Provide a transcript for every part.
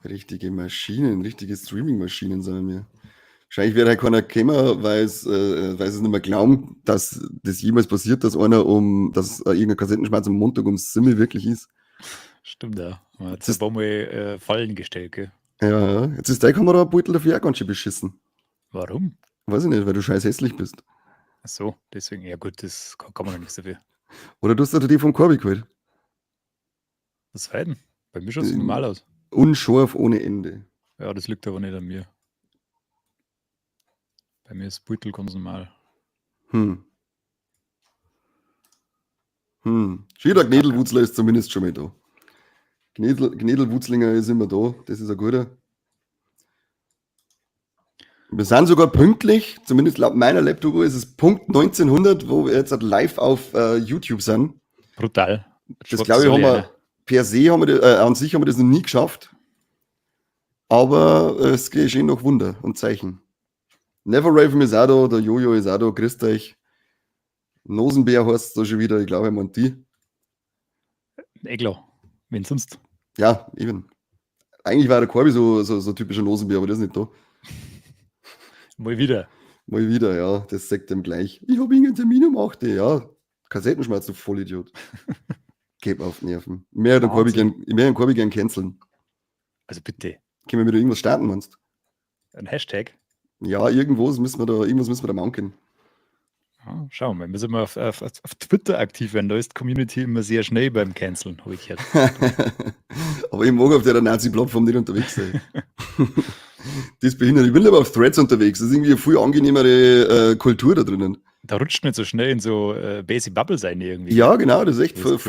Richtige Maschinen, richtige Streaming-Maschinen sind wir. Wahrscheinlich wird halt keiner kommen, weil sie nicht mehr glauben, dass das jemals passiert, dass irgendein Kassettenschmerz am Montag ums Simmel wirklich ist. Stimmt, ja. Man hat Jetzt ein ist, paar Mal Fallen gestellt, gell? ja, jetzt ist dein Kamerabeutel dafür auch ganz schön beschissen. Warum? Weiß ich nicht, weil du scheiß hässlich bist. Ach so, deswegen, ja gut, das kann man noch nichts dafür. Oder du hast dir die vom Korbi geholt. Was war denn? Bei mir schaut es normal aus. Unscharf ohne Ende. Ja, das liegt aber nicht an mir. Bei mir ist Beutel ganz normal. Hm. Schierer Gnädelwutzler ist zumindest schon mal da. Gnädelwutzlinger ist immer da, das ist ein guter. Wir sind sogar pünktlich, zumindest laut meiner Laptop-Uhr ist es Punkt 1900, wo wir jetzt halt live auf YouTube sind. Brutal. Das glaube ich, per se an sich haben wir das noch nie geschafft. Aber es geschehen noch Wunder und Zeichen. Never Raven ist auch da, der Jojo ist auch da, grüßt euch. Nosenbär heißt da schon wieder, ich glaube, er meint die. Klar. Wen sonst? Ja, eben. Eigentlich war der Korbi so typischer Nosenbär, aber der ist nicht da. Mal wieder. Mal wieder, ja, das sagt ihm gleich. Ich habe irgendeinen Termin um 8 Uhr. Ja, Kassettenschmerz, du Vollidiot. Geht mir auf die Nerven. Ich möchte den Korbi gern canceln. Also bitte. Können wir wieder irgendwas starten, meinst du? Ein Hashtag. Ja, irgendwas müssen wir da manken. Ja, schauen wir. Müssen wir auf Twitter aktiv werden. Da ist die Community immer sehr schnell beim Canceln, habe ich gehört. Aber ich mag auf der Nazi-Plattform nicht unterwegs sein. Das behindert. Ich bin aber auf Threads unterwegs. Das ist irgendwie eine viel angenehmere Kultur da drinnen. Da rutscht nicht so schnell in so basic Bubbles ein irgendwie. Ja, genau, das ist echt Das ist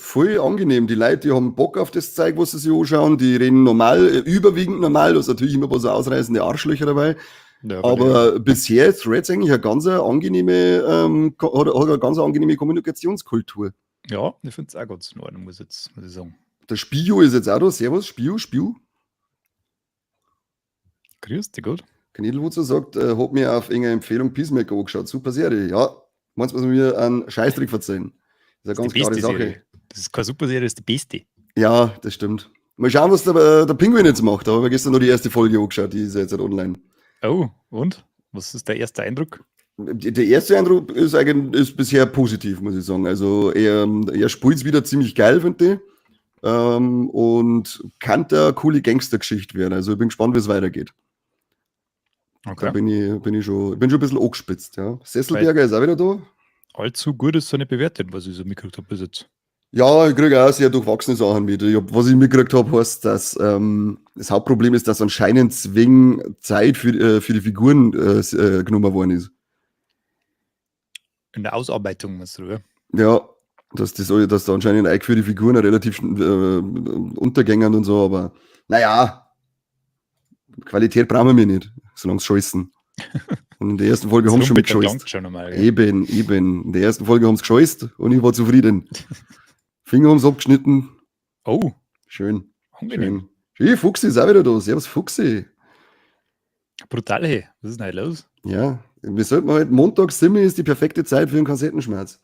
voll angenehm. Die Leute, die haben Bock auf das Zeug, was sie sich anschauen, die reden normal, überwiegend normal, da ist natürlich immer ein paar so ausreißende Arschlöcher dabei. Ja, aber bisher ist Threads eigentlich eine ganz angenehme, hat eine ganz angenehme Kommunikationskultur. Ja, ich finde es auch ganz in Ordnung, muss ich sagen. Der Spio ist jetzt auch da. Servus, Spio. Grüß dich, gut. Knädelwutzer sagt, hat mir auf irgendeine Empfehlung Peacemaker angeschaut. Super Serie. Ja, meinst du, was wir einen Scheißdreck verzeihen? Das ist eine ganz klare Sache. Serie. Das ist keine super Serie, das ist die beste. Ja, das stimmt. Mal schauen, was der Pinguin jetzt macht. Da habe ich gestern noch die erste Folge angeschaut, die ist jetzt halt online. Oh, und? Was ist der erste Eindruck? Der erste Eindruck ist bisher positiv, muss ich sagen. Also er spielt es wieder ziemlich geil, finde ich. Und kann eine coole Gangstergeschichte werden. Also ich bin gespannt, wie es weitergeht. Okay. Da bin ich schon ein bisschen angespitzt. Ja. Sesselberger ist auch wieder da. Allzu gut ist so nicht bewertet, was ich so mitgekriegt habe bis jetzt. Ja, ich kriege auch sehr durchwachsene Sachen mit. Was ich mitgekriegt habe, heißt, dass das Hauptproblem ist, dass anscheinend Zeit für die Figuren genommen worden ist. In der Ausarbeitung, meinst du, oder? Ja, dass da anscheinend eingeführte Figuren relativ untergängern und so, aber naja, Qualität brauchen wir mir nicht, solange es scheißen. Und in der ersten Folge haben sie schon mitgescheißt. Eben. In der ersten Folge haben sie gescheißt und ich war zufrieden. Finger haben sie abgeschnitten. Oh. Schön. Angenehm. Schön. Fuchsi ist auch wieder da. Servus, Fuchsi. Brutal, hey. Was ist denn heute los? Ja, wir sollten halt montags Simmel ist die perfekte Zeit für einen Kassettenschmerz.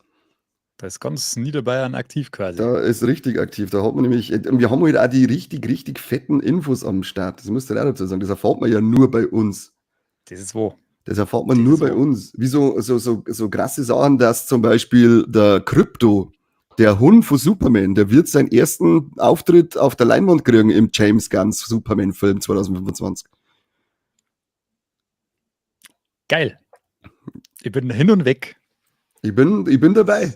Da ist ganz Niederbayern aktiv quasi. Da ist richtig aktiv. Da hat man nämlich, wir haben halt auch die richtig fetten Infos am Start. Das müsst ihr auch dazu sagen. Das erfahrt man ja nur bei uns. Das ist wo? Das erfahrt man nur bei uns. Wie so krasse Sachen, dass zum Beispiel der Krypto, der Hund von Superman, der wird seinen ersten Auftritt auf der Leinwand kriegen im James Gunn Superman-Film 2025. Geil. Ich bin hin und weg. Ich bin dabei.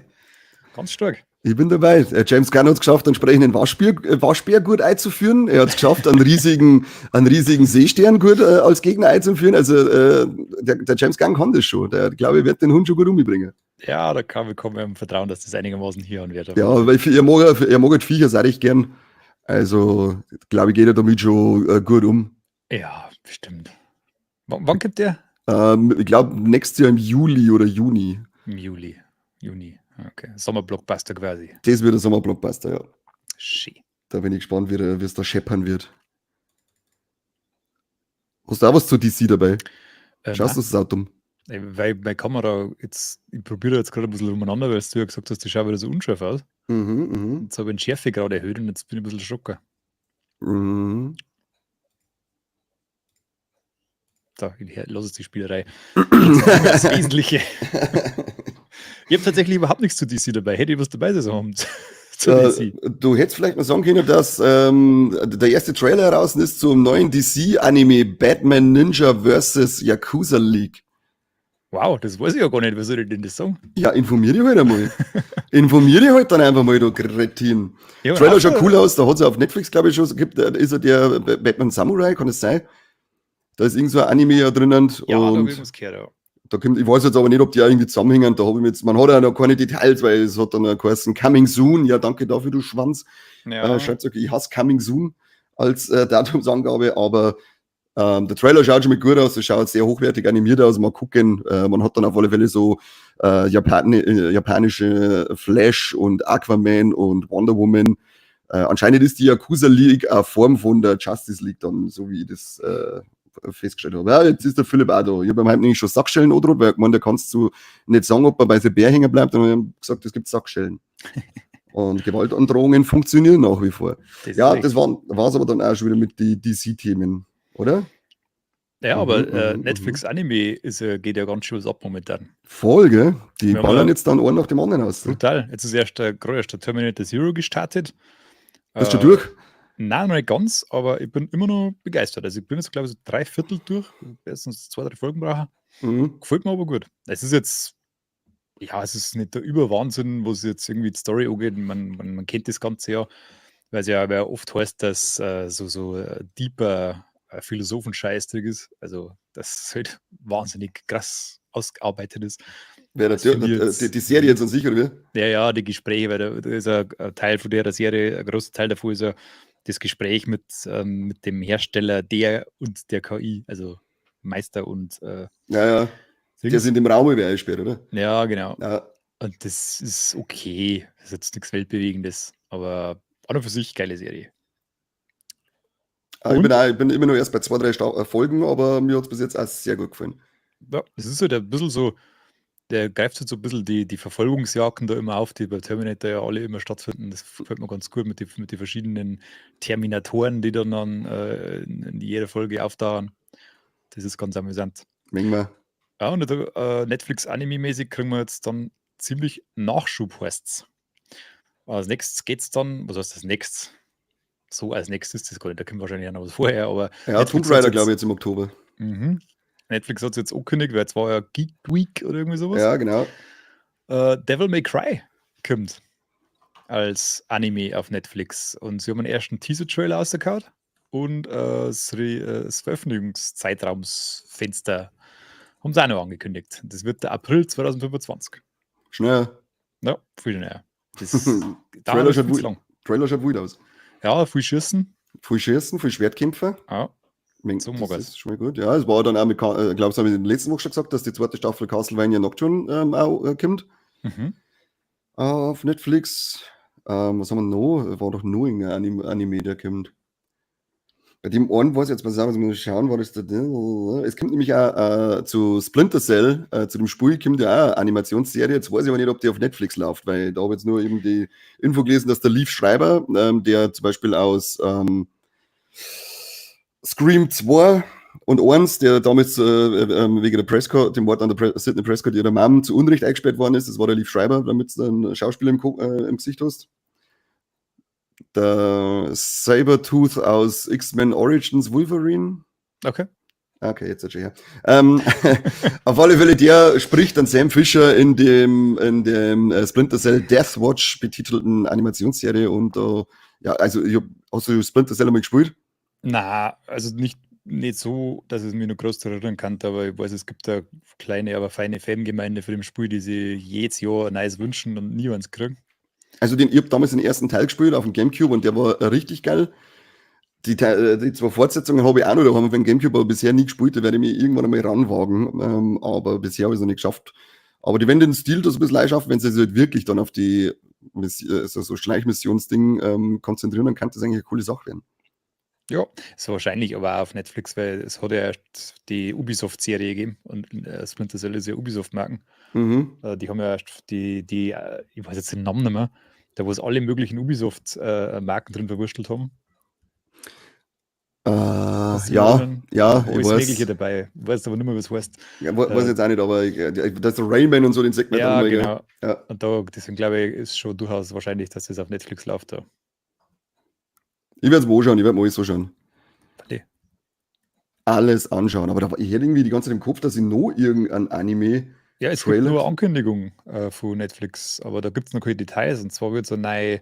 Ganz stark. Ich bin dabei. James Gunn hat es geschafft, einen entsprechenden Waschbär gut einzuführen. Er hat es geschafft, einen riesigen Seestern gut als Gegner einzuführen. Also der James Gunn kann das schon. Der, glaube ich, wird den Hund schon gut umbringen. Ja, da kann man vertrauen, dass das einigermaßen hier an wird. Ja, weil er mag halt Viecher sehr recht gern. Also, glaube ich, geht er damit schon gut um. Ja, bestimmt. Wann gibt der? Ich glaube, nächstes Jahr im Juli oder Juni. Im Juni. Okay. Sommerblockbuster quasi. Das wird ein Sommerblockbuster, ja. Schön. Da bin ich gespannt, wie es da scheppern wird. Hast du auch was zu DC dabei? Schaust du das Auto? Weil meine Kamera jetzt, ich probiere jetzt gerade ein bisschen umeinander, weil du ja gesagt hast, die schaut wieder so unscharf aus. Jetzt habe ich die Schärfe gerade erhöht und jetzt bin ich ein bisschen schocker. Da, los ist die Spielerei. Das Wesentliche. Ich habe tatsächlich überhaupt nichts zu DC dabei. Hätte ich was dabei sein zu DC. Du hättest vielleicht mal sagen können, dass der erste Trailer heraus ist zum neuen DC-Anime Batman Ninja vs. Yakuza League. Wow, das weiß ich ja gar nicht. Was soll ich denn das sagen? Ja, informier dich halt einmal. Informier dich halt dann einfach mal, du Kretin. Ja, Trailer schaut cool aus, da hat es ja auf Netflix, glaube ich, schon, gibt, ist ja der Batman Samurai, kann es sein? Da ist irgend so ein Anime ja drinnen. Ja, da habe und ich was gehört, ja. da kommt, ich weiß jetzt aber nicht, ob die auch irgendwie zusammenhängen. Da habe ich jetzt, man hat ja noch keine Details, weil es hat dann geheißen Coming Soon. Ja, danke dafür, du Schwanz. Ja, Schaut okay, ich hasse Coming Soon als Datumsangabe, aber der Trailer schaut schon mal gut aus, es schaut sehr hochwertig animiert aus. Mal gucken, man hat dann auf alle Fälle so japanische Flash und Aquaman und Wonder Woman. Anscheinend ist die Yakuza League eine Form von der Justice League dann, so wie ich das festgestellt habe. Ja, jetzt ist der Philipp auch da. Ich habe ihm heute nämlich schon Sackschellen angedroht, weil er gemeint, da kannst du nicht sagen, ob er bei seinem Bär hängen bleibt. Und ich habe gesagt, es gibt Sackschellen. Und Gewaltandrohungen funktionieren nach wie vor. Ja, das war es aber dann auch schon wieder mit den DC-Themen, oder? Ja, aber Netflix Anime geht ja ganz schön was ab momentan. Voll, gell? Die ballern jetzt dann einen nach dem anderen aus. Brutal. Jetzt ist erst der Terminator Zero gestartet. Bist du durch? Nein, noch nicht ganz, aber ich bin immer noch begeistert. Also ich bin jetzt, glaube ich, so 3/4 durch. Erstens 2, 3 Folgen brauchen. Gefällt mir aber gut. Es ist jetzt, ja, es ist nicht der Überwahnsinn, wo es jetzt irgendwie die Story angeht. Man kennt das Ganze ja, weil es ja oft heißt, dass so deeper Philosophenscheiß drin ist. Also, das halt wahnsinnig krass ausgearbeitet ist. Wer die Serie jetzt an sich, oder wie? Ja, die Gespräche, weil da ist ein Teil von der Serie, ein großer Teil davon ist ja das Gespräch mit dem Hersteller und der KI, also Meister und Ja. Der sind im Raum eingesperrt, oder? Ja, genau. Ja. Und das ist okay. Das ist jetzt nichts Weltbewegendes, aber auch noch für sich geile Serie. Ich bin immer noch erst bei 2, 3 Folgen, aber mir hat es bis jetzt auch sehr gut gefallen. Ja, es ist halt ein bisschen so, der greift halt so ein bisschen die Verfolgungsjagden da immer auf, die bei Terminator ja alle immer stattfinden. Das gefällt mir ganz gut mit den verschiedenen Terminatoren, die dann in jeder Folge auftauchen. Das ist ganz amüsant. Mengen. Ja, und Netflix-Anime-mäßig kriegen wir jetzt dann ziemlich Nachschub, heißt's. Als nächstes geht's dann, was heißt das nächstes? So als nächstes ist das gar nicht, da kommt wahrscheinlich noch was vorher, aber. Ja, Tomb Raider, glaube ich, jetzt im Oktober. Netflix hat es jetzt angekündigt, weil es war ja Geek Week oder irgendwie sowas. Ja, genau. Devil May Cry kommt als Anime auf Netflix und sie haben einen ersten Teaser-Trailer rausgehauen und das Veröffentlichungszeitraumsfenster haben sie auch noch angekündigt. Das wird der April 2025. Schnell. Ja, viel schneller. Das Trailer schaut wild aus. Ja, viel Schießen. Viel Schwertkämpfer. Ja. So das ist schon mal gut. Ja, es war dann auch mit, glaube ich, habe ich in der letzten Woche schon gesagt, dass die zweite Staffel Castlevania Nocturne auch kommt. Auf Netflix. Was haben wir noch? War doch nur ein Anime, der kommt. Bei dem einen weiß ich jetzt mal sagen, muss ich schauen, war das da. Es kommt nämlich auch zu Splinter Cell, zu dem Spiel kommt ja auch eine Animationsserie. Jetzt weiß ich aber nicht, ob die auf Netflix läuft, weil da habe ich jetzt nur eben die Info gelesen, dass der Leaf Schreiber, der zum Beispiel aus Scream 2 und 1, der damals wegen der Prescott, dem Mord an der Sidney Prescott, ihrer Mom, zu Unrecht eingesperrt worden ist. Das war der Leaf Schreiber, damit du einen Schauspieler im Gesicht hast. Der Sabertooth aus X-Men Origins Wolverine. Okay, jetzt schon her. Auf alle Fälle, der spricht dann Sam Fisher in dem Splinter Cell Death Watch betitelten Animationsserie und ja, also hast du Splinter Cell einmal gespielt? Na, also nicht so, dass es mich noch groß erinnern kann, aber ich weiß, es gibt eine kleine, aber feine Fangemeinde für das Spiel, die sich jedes Jahr ein neues wünschen und nie eins kriegen. Also ich habe damals den ersten Teil gespielt auf dem Gamecube und der war richtig geil. Die 2 Fortsetzungen habe ich auch noch, da haben wir für den Gamecube aber bisher nie gespielt, da werde ich mich irgendwann einmal ranwagen, aber bisher habe ich es noch nicht geschafft. Aber die, wenn den Stil das ein bisschen leicht schaffen, wenn sie sich halt wirklich dann auf die so Schleichmissionsding konzentrieren, dann kann das eigentlich eine coole Sache werden. Ja, so wahrscheinlich, aber auch auf Netflix, weil es hat ja erst die Ubisoft-Serie gegeben und Splinter Cell ist ja Ubisoft-Marken. Die haben ja erst die ich weiß jetzt den Namen nicht mehr, da wo es alle möglichen Ubisoft-Marken drin verwurstelt haben. kannst du dich ja, noch erinnern? ja, Da war ich alles Mögliche weiß. dabei. Ich weiß aber nicht mehr, was heißt. Ja, weiß jetzt auch nicht, aber das ist der Rainman und so, den sagt man dann Ja, mal, gell? genau. Ja. Und da, deswegen glaube ich, ist schon durchaus wahrscheinlich, dass das auf Netflix läuft. Da. Ich werde es mal anschauen, ich werde mal alles so schauen. Vale. Alles anschauen. Aber ich hätte irgendwie die ganze Zeit im Kopf, dass ich noch irgendein Anime. Ja, es gibt Trailer. nur eine Ankündigung von Netflix, aber da gibt es noch keine Details. Und zwar wird so eine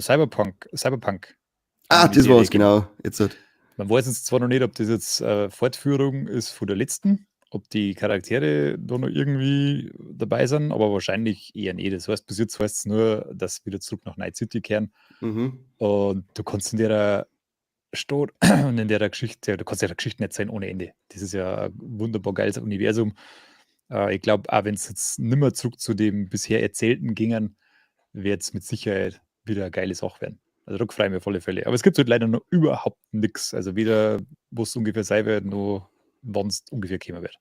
Cyberpunk. Das war's, geben. genau. Jetzt halt. Man weiß jetzt zwar noch nicht, ob das jetzt Fortführung ist von der letzten, ob die Charaktere da noch irgendwie dabei sind, aber wahrscheinlich eher nicht. Das heißt, bis jetzt heißt es nur, dass sie wieder zurück nach Night City kehren. Mhm. Und du kannst in der Stadt und in der Geschichte, du kannst ja der Geschichte nicht sein ohne Ende. Das ist ja ein wunderbar geiles Universum. Ich glaube, auch wenn es jetzt nimmer zurück zu dem bisher Erzählten gingen, wird es mit Sicherheit wieder eine geile Sache werden. Also da freue ich mich auf alle Fälle. Aber es gibt halt leider noch überhaupt nichts. Also weder, wo es ungefähr sein wird, noch wann es ungefähr kommen wird.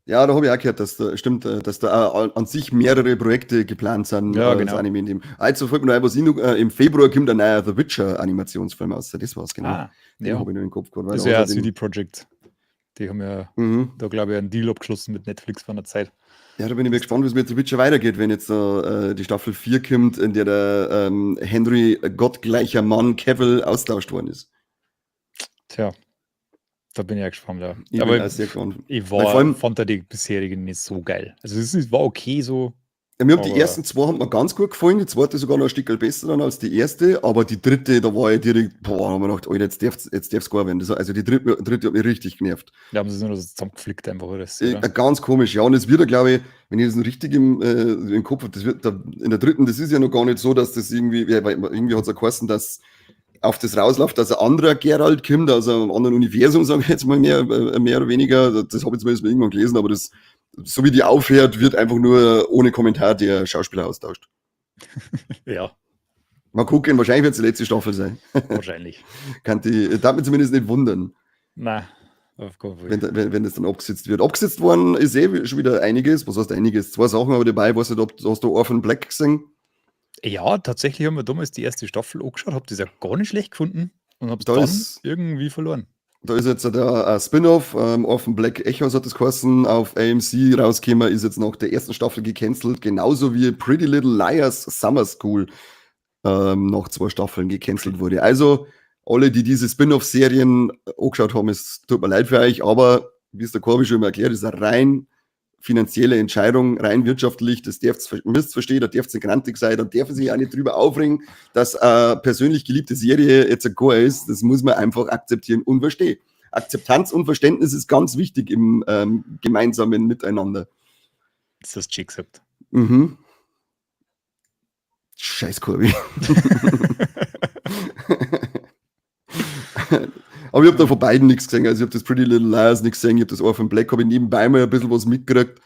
Ja, da habe ich auch gehört, dass da stimmt, dass da auch an sich mehrere Projekte geplant sind Ja, als genau. Anime in dem. Also fällt mir noch ein, was ich noch, im Februar kommt ein neuer The Witcher Animationsfilm aus. Das war's, genau. Den Ja. habe ich noch im Kopf gehabt. Das ist ja CD Projekt. Die haben ja da, glaube ich, einen Deal abgeschlossen mit Netflix von der Zeit. Ja, da bin ich mir gespannt, wie es mit The Witcher weitergeht, wenn jetzt die Staffel 4 kommt, in der der Henry gottgleicher Mann Cavill austauscht worden ist. Tja, da bin ich ja gespannt, ja. Ich Aber bin auch sehr gespannt. ich Vor allem- fand da die bisherigen nicht so geil. Also es war okay so. Ja, mir haben die Aber- ersten zwei haben mir ganz gut gefallen, die zweite sogar noch ein Stück besser dann als die erste, aber die dritte, da war ich direkt, boah, haben wir gedacht, Alter, jetzt darf's gar werden. Also die dritte hat mich richtig genervt. Da haben sie nur so zusammengeflickt einfach, oder? Ganz komisch, ja, und es wird ja, glaube ich, wenn ich das noch richtig im Kopf habe, das wird da, in der dritten, das ist ja noch gar nicht so, dass das irgendwie, weil irgendwie hat es ja geheißen, dass auf das rausläuft, dass ein anderer Geralt kommt, aus einem anderen Universum, sage ich jetzt mal mehr oder weniger. Das habe ich zumindest mal irgendwann gelesen, aber das, so wie die aufhört, wird einfach nur ohne Kommentar der Schauspieler austauscht. Ja, Mal gucken, wahrscheinlich wird es die letzte Staffel sein. wahrscheinlich. Darf mich zumindest nicht wundern, Nein, auf keinen Fall. wenn das dann abgesetzt wird. Abgesetzt worden ist schon wieder einiges. Was heißt einiges? Zwei Sachen aber dabei. Ich weiß nicht, hast du Orphan Black gesehen? Ja, tatsächlich haben wir damals die erste Staffel angeschaut, habe das ja gar nicht schlecht gefunden und habe es Da dann ist- irgendwie verloren. Da ist jetzt ein Spin-off, Orphan Black Echoes hat das geheißen, auf AMC rausgekommen, ist jetzt nach der ersten Staffel gecancelt, genauso wie Pretty Little Liars Summer School nach 2 Staffeln gecancelt wurde. Also, alle, die diese Spin-off-Serien angeschaut haben, es tut mir leid für euch, aber wie es der Corby schon immer erklärt, ist eine rein finanzielle Entscheidung, rein wirtschaftlich, das müsst verstehen, da dürft ihr grantig sein, da dürfen sich auch nicht drüber aufregen, dass eine persönlich geliebte Serie jetzt ein Chor ist, das muss man einfach akzeptieren und verstehen. Akzeptanz und Verständnis ist ganz wichtig im gemeinsamen Miteinander. Das ist das Chick gesagt. Mhm. Scheiß Kurvi. Aber ich habe da von beiden nichts gesehen. Also ich habe das Pretty Little Liars nichts gesehen, ich habe das Orphan Black, habe ich nebenbei mal ein bisschen was mitgekriegt.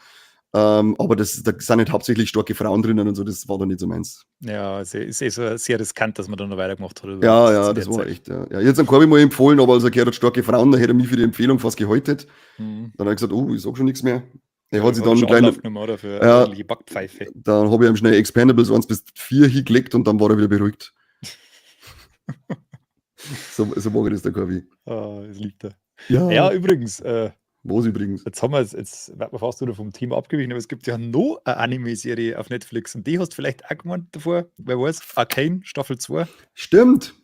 Aber da sind nicht hauptsächlich starke Frauen drinnen und so, das war da nicht so meins. Ja, es ist so sehr riskant, dass man da noch weitergemacht hat. Ja, das war echt. Ja. Jetzt habe ich mal empfohlen, aber als er gehört hat, starke Frauen, da hätte er mich für die Empfehlung fast gehalten. Dann hat er gesagt, ich sag schon nichts mehr. Er hat sich dann schon kleine, Anlauf genommen, oder? Für eine Ja. ordentliche Backpfeife. dann habe ich ihm schnell Expendables 1 bis 4 hingelegt und dann war er wieder beruhigt. so mag ich das, der Corby. Das liegt da. Ja, Ja, übrigens, was übrigens. jetzt werden wir fast wieder vom Thema abgewichen, aber es gibt ja noch eine Anime-Serie auf Netflix und die hast du vielleicht auch gemeint davor, wer weiß, Arcane Staffel 2. Stimmt.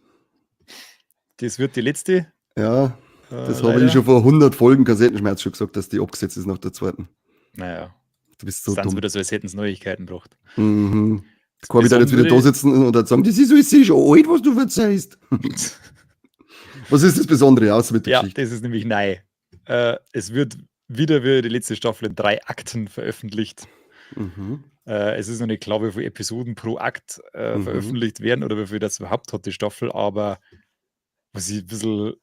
Das wird die letzte. Ja, das habe leider. ich schon vor 100 Folgen Kassettenschmerz schon gesagt, dass die abgesetzt ist nach der zweiten. Naja, Du bist so sind dumm. wieder so, als hätten es Neuigkeiten gebracht. Mhm. Corby wird jetzt wieder da sitzen und dann sagen, das ist alles schon alt, was du verzeihst. Was ist das Besondere außer mit der Ja, Geschichte? das ist nämlich neu. Es wird wieder wie die letzte Staffel in 3 Akten veröffentlicht. Mhm. Es ist noch nicht klar, wie viele Episoden pro Akt veröffentlicht werden oder wie viel das überhaupt hat, die Staffel, aber was ich ein bisschen.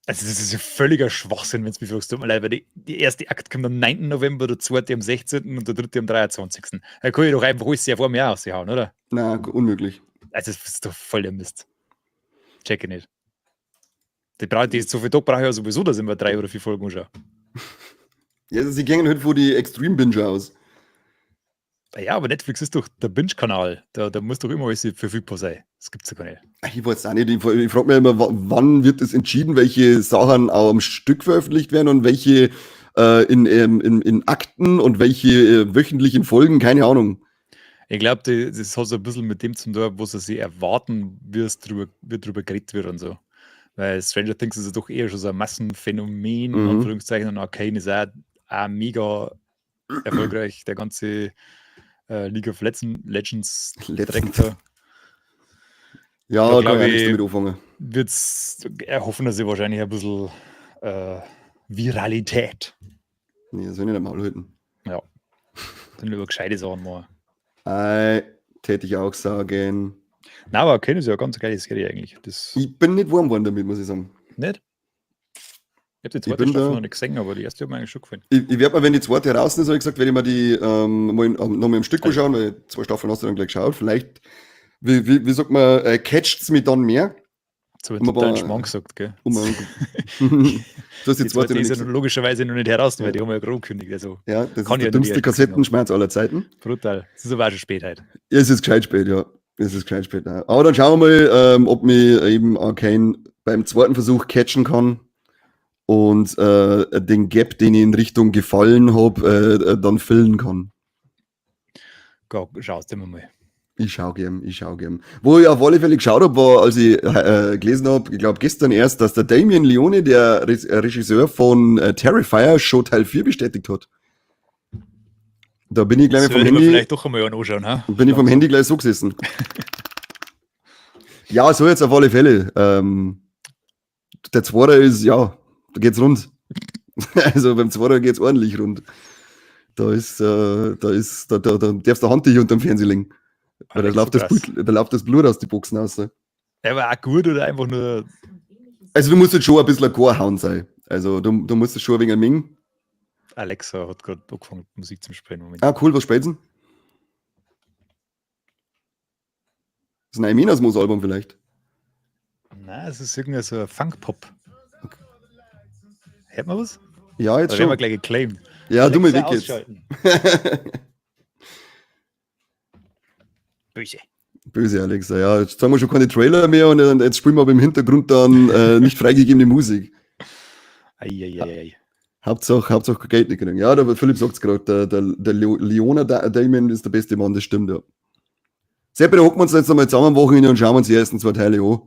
Also, das ist ja völliger Schwachsinn, wenn es mich fragst. Tut mir leid, weil die erste Akt kommt am 9. November, der zweite am 16. und der dritte am 23. Da kann ich doch einfach alles sehr vor mir aushauen, oder? Na, unmöglich. Also, das ist doch voll der Mist. Check ich nicht. So viel Tag brauche ich ja sowieso, dass ich mir 3 oder 4 Folgen anschaue. Ja, also sie gehen halt vor die Extreme Binge aus. Ja, aber Netflix ist doch der Binge-Kanal. Da muss doch immer alles verfügbar sein. Das gibt's ja gar nicht. Ich weiß auch nicht. Ich frage mich immer, wann wird es entschieden, welche Sachen auch am Stück veröffentlicht werden und welche in Akten und welche wöchentlichen Folgen, keine Ahnung. Ich glaube, das hat so ein bisschen mit dem zu tun, was sie erwarten, wie drüber geredet wird und so. Weil Stranger Things ist ja doch eher schon so ein Massenphänomen, in Anführungszeichen, und Arcane ist auch mega erfolgreich. Der ganze League of Legends Direktor. Ja, da kann glaube ich nichts ich, damit anfangen. erhoffen dass sie wahrscheinlich ein bisschen Viralität. Nee, das will ich nicht mal halten. Ja. Dann lieber gescheite Sachen machen. Täte ich auch sagen. Nein, aber Arcane ist ja eine ganz geile Serie eigentlich. Ich bin nicht warm geworden damit, muss ich sagen. Nicht? Ich habe die zweite Staffel noch nicht gesehen, aber die erste hat mir eigentlich schon gefallen. Ich werde mir, wenn die zweite raus ist, habe ich gesagt, werde ich mir die noch mal im Stück anschauen, weil 2 Staffeln hast du dann gleich geschaut. Vielleicht, wie sagt man, catcht es mich dann mehr? So wird total Schmarrn gesagt, gell? Du hast die zweite ist ja logischerweise noch nicht heraus, weil die haben ja grob gekündigt. Also ja, das ist der dümmste Kassettenschmerz aller Zeiten. Brutal. Das ist aber auch schon spät halt. Ja, es ist gescheit spät, ja. Es ist gescheit spät. Ja. Aber dann schauen wir mal, ob mich eben Arcane beim zweiten Versuch catchen kann und den Gap, den ich in Richtung gefallen habe, dann füllen kann. Schaust du mal. Ich schau gern. Wo ich auf alle Fälle geschaut habe, war, als ich gelesen habe, ich glaube gestern erst, dass der Damien Leone, der Regisseur von Terrifier, schon Teil 4 bestätigt hat. Da bin ich gleich vom Handy. Vielleicht doch einmal anschauen, ha? Bin ich vom Handy gleich so gesessen. Ja, so jetzt auf alle Fälle. Der zweite ist, ja, da geht's rund. Also beim zweiten geht's ordentlich rund. Da darfst du Hand dich unterm Fernseher legen. Weil da läuft das Blut aus die Boxen raus. Er war auch gut oder einfach nur. Also du musst jetzt schon ein bisschen ein Chorhauen sein. Also du musst es schon ein wenig mengen. Alexa hat gerade angefangen, Musik zu spielen. Moment. Ah, cool, was spielst du? Das ist ein Minas-Album vielleicht. Nein, es ist irgendwie so ein Funk-Pop. Okay. Hört man was? Ja, jetzt schon. Da werden wir gleich geclaimed. Ja, Alexa, du mal weg jetzt. Böse Alexa, ja. Jetzt sagen wir schon keine Trailer mehr und jetzt spielen wir aber im Hintergrund dann nicht freigegebene Musik. Eieiei. Hauptsache Geld nicht kriegen. Ja, der Philipp sagt es gerade, der Leona Damon ist der beste Mann, das stimmt, ja. Seppi, da hocken wir uns jetzt nochmal zusammen am Wochenende und schauen uns die ersten 2 Teile an.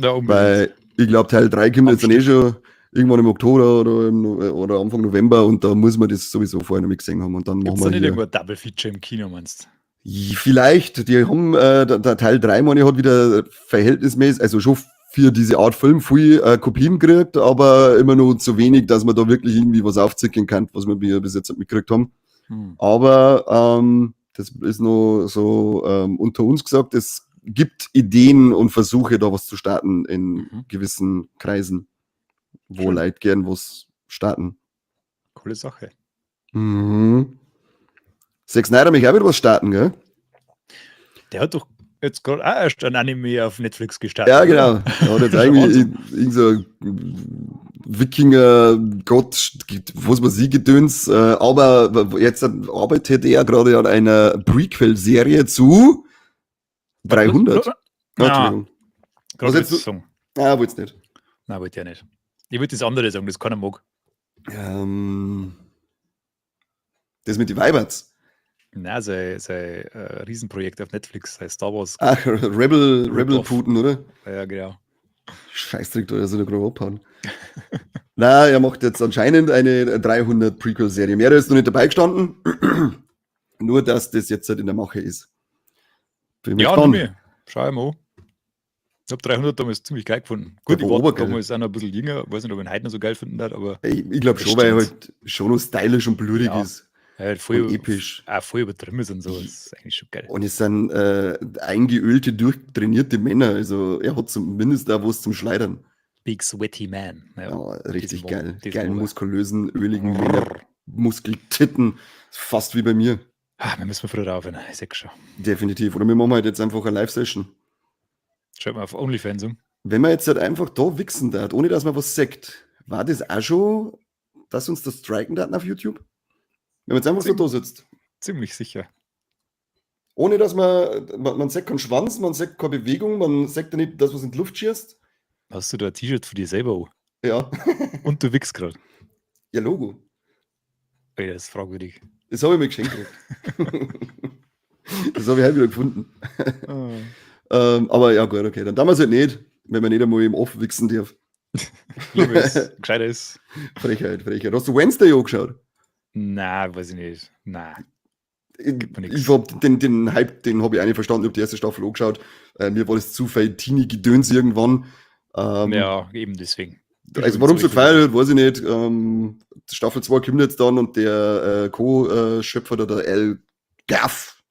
Ja, weil ich glaube, Teil 3 kommt jetzt dann schon irgendwann im Oktober oder Anfang November und da muss man das sowieso vorher noch gesehen haben. Und dann machen wir nicht irgendwo ein Double Feature im Kino, meinst du? Vielleicht, die haben, der Teil 3, meine ich, hat wieder verhältnismäßig, also schon für diese Art Film viel Kopien gekriegt, aber immer noch zu wenig, dass man da wirklich irgendwie was aufzeichnen kann, was wir bis jetzt nicht mitgekriegt haben. Aber das ist nur so unter uns gesagt, es gibt Ideen und Versuche, da was zu starten in gewissen Kreisen, wo Leute gern was starten. Coole Sache. Zack Snyder mich auch wieder was starten, gell? Der hat doch jetzt gerade auch erst ein Anime auf Netflix gestartet. Ja, genau. Er hat jetzt eigentlich irgend so Wikinger-Gott, was weiß ich, Gedöns. Aber jetzt arbeitet er gerade an einer Prequel-Serie zu 300. Entschuldigung. Was jetzt du sagen? Ah, wollt's nicht. Nein, wollte ich ja nicht. Ich würde das andere sagen, das keiner mag. Das mit den Weiberts. Nein, sein Riesenprojekt auf Netflix, sein Star Wars. Ach, Rebel Putin, oder? Ja, genau. Scheißdreck, da soll er gerade abhauen. Nein, er macht jetzt anscheinend eine 300 Prequel-Serie. Mehr ist noch nicht dabei gestanden. Nur, dass das jetzt halt in der Mache ist. Ja, noch mehr. Schau mal an. Ich habe 300 damals ziemlich geil gefunden. Gut, ich war damals auch noch ein bisschen jünger. Weiß nicht, ob ich ihn heute noch so geil finden darf, aber. Ich glaube schon, weil er halt schon noch stylisch und blutig ist. Ja, voll episch. Auch voll übertrieben ist und so. Das ist eigentlich schon geil. Und es sind eingeölte, durchtrainierte Männer. Also er hat zumindest da was zum Schleudern. Big sweaty man. Ja, richtig geil. Geilen, muskulösen, öligen Männer. Muskeltitten. Fast wie bei mir. Wir müssen früher aufhören. Ich sag schon. Definitiv. Oder wir machen halt jetzt einfach eine Live-Session. Schaut mal auf OnlyFans um. Wenn man jetzt halt einfach da wichsen darf, ohne dass man was sagt, war das auch schon, dass uns das striken darf auf YouTube? Wenn man jetzt einfach so da sitzt. Ziemlich sicher. Ohne dass man sieht keinen Schwanz, man sieht keine Bewegung, man sieht ja nicht das, was in die Luft schießt. Hast du da ein T-Shirt für dich selber an? Ja. Und du wickst gerade. Ja, Logo. Ey, das ist fragwürdig. Das habe ich mir geschenkt. Das habe ich halt wieder gefunden. Aber ja, gut, okay. Dann damals halt nicht, wenn man nicht einmal im Off wichsen darf. Gescheiter ist. Frechheit. Hast du Wednesday angeschaut? Nein, weiß ich nicht. Nein. Ich hab den Hype, den habe ich auch nicht verstanden. Ich habe die erste Staffel angeschaut. Mir war das zu viel Teenie-Gedöns irgendwann. Ja, eben deswegen. Also warum so gefeiert wird, weiß ich nicht. Staffel 2 kommt jetzt dann und der Co-Schöpfer, der Al Gaff,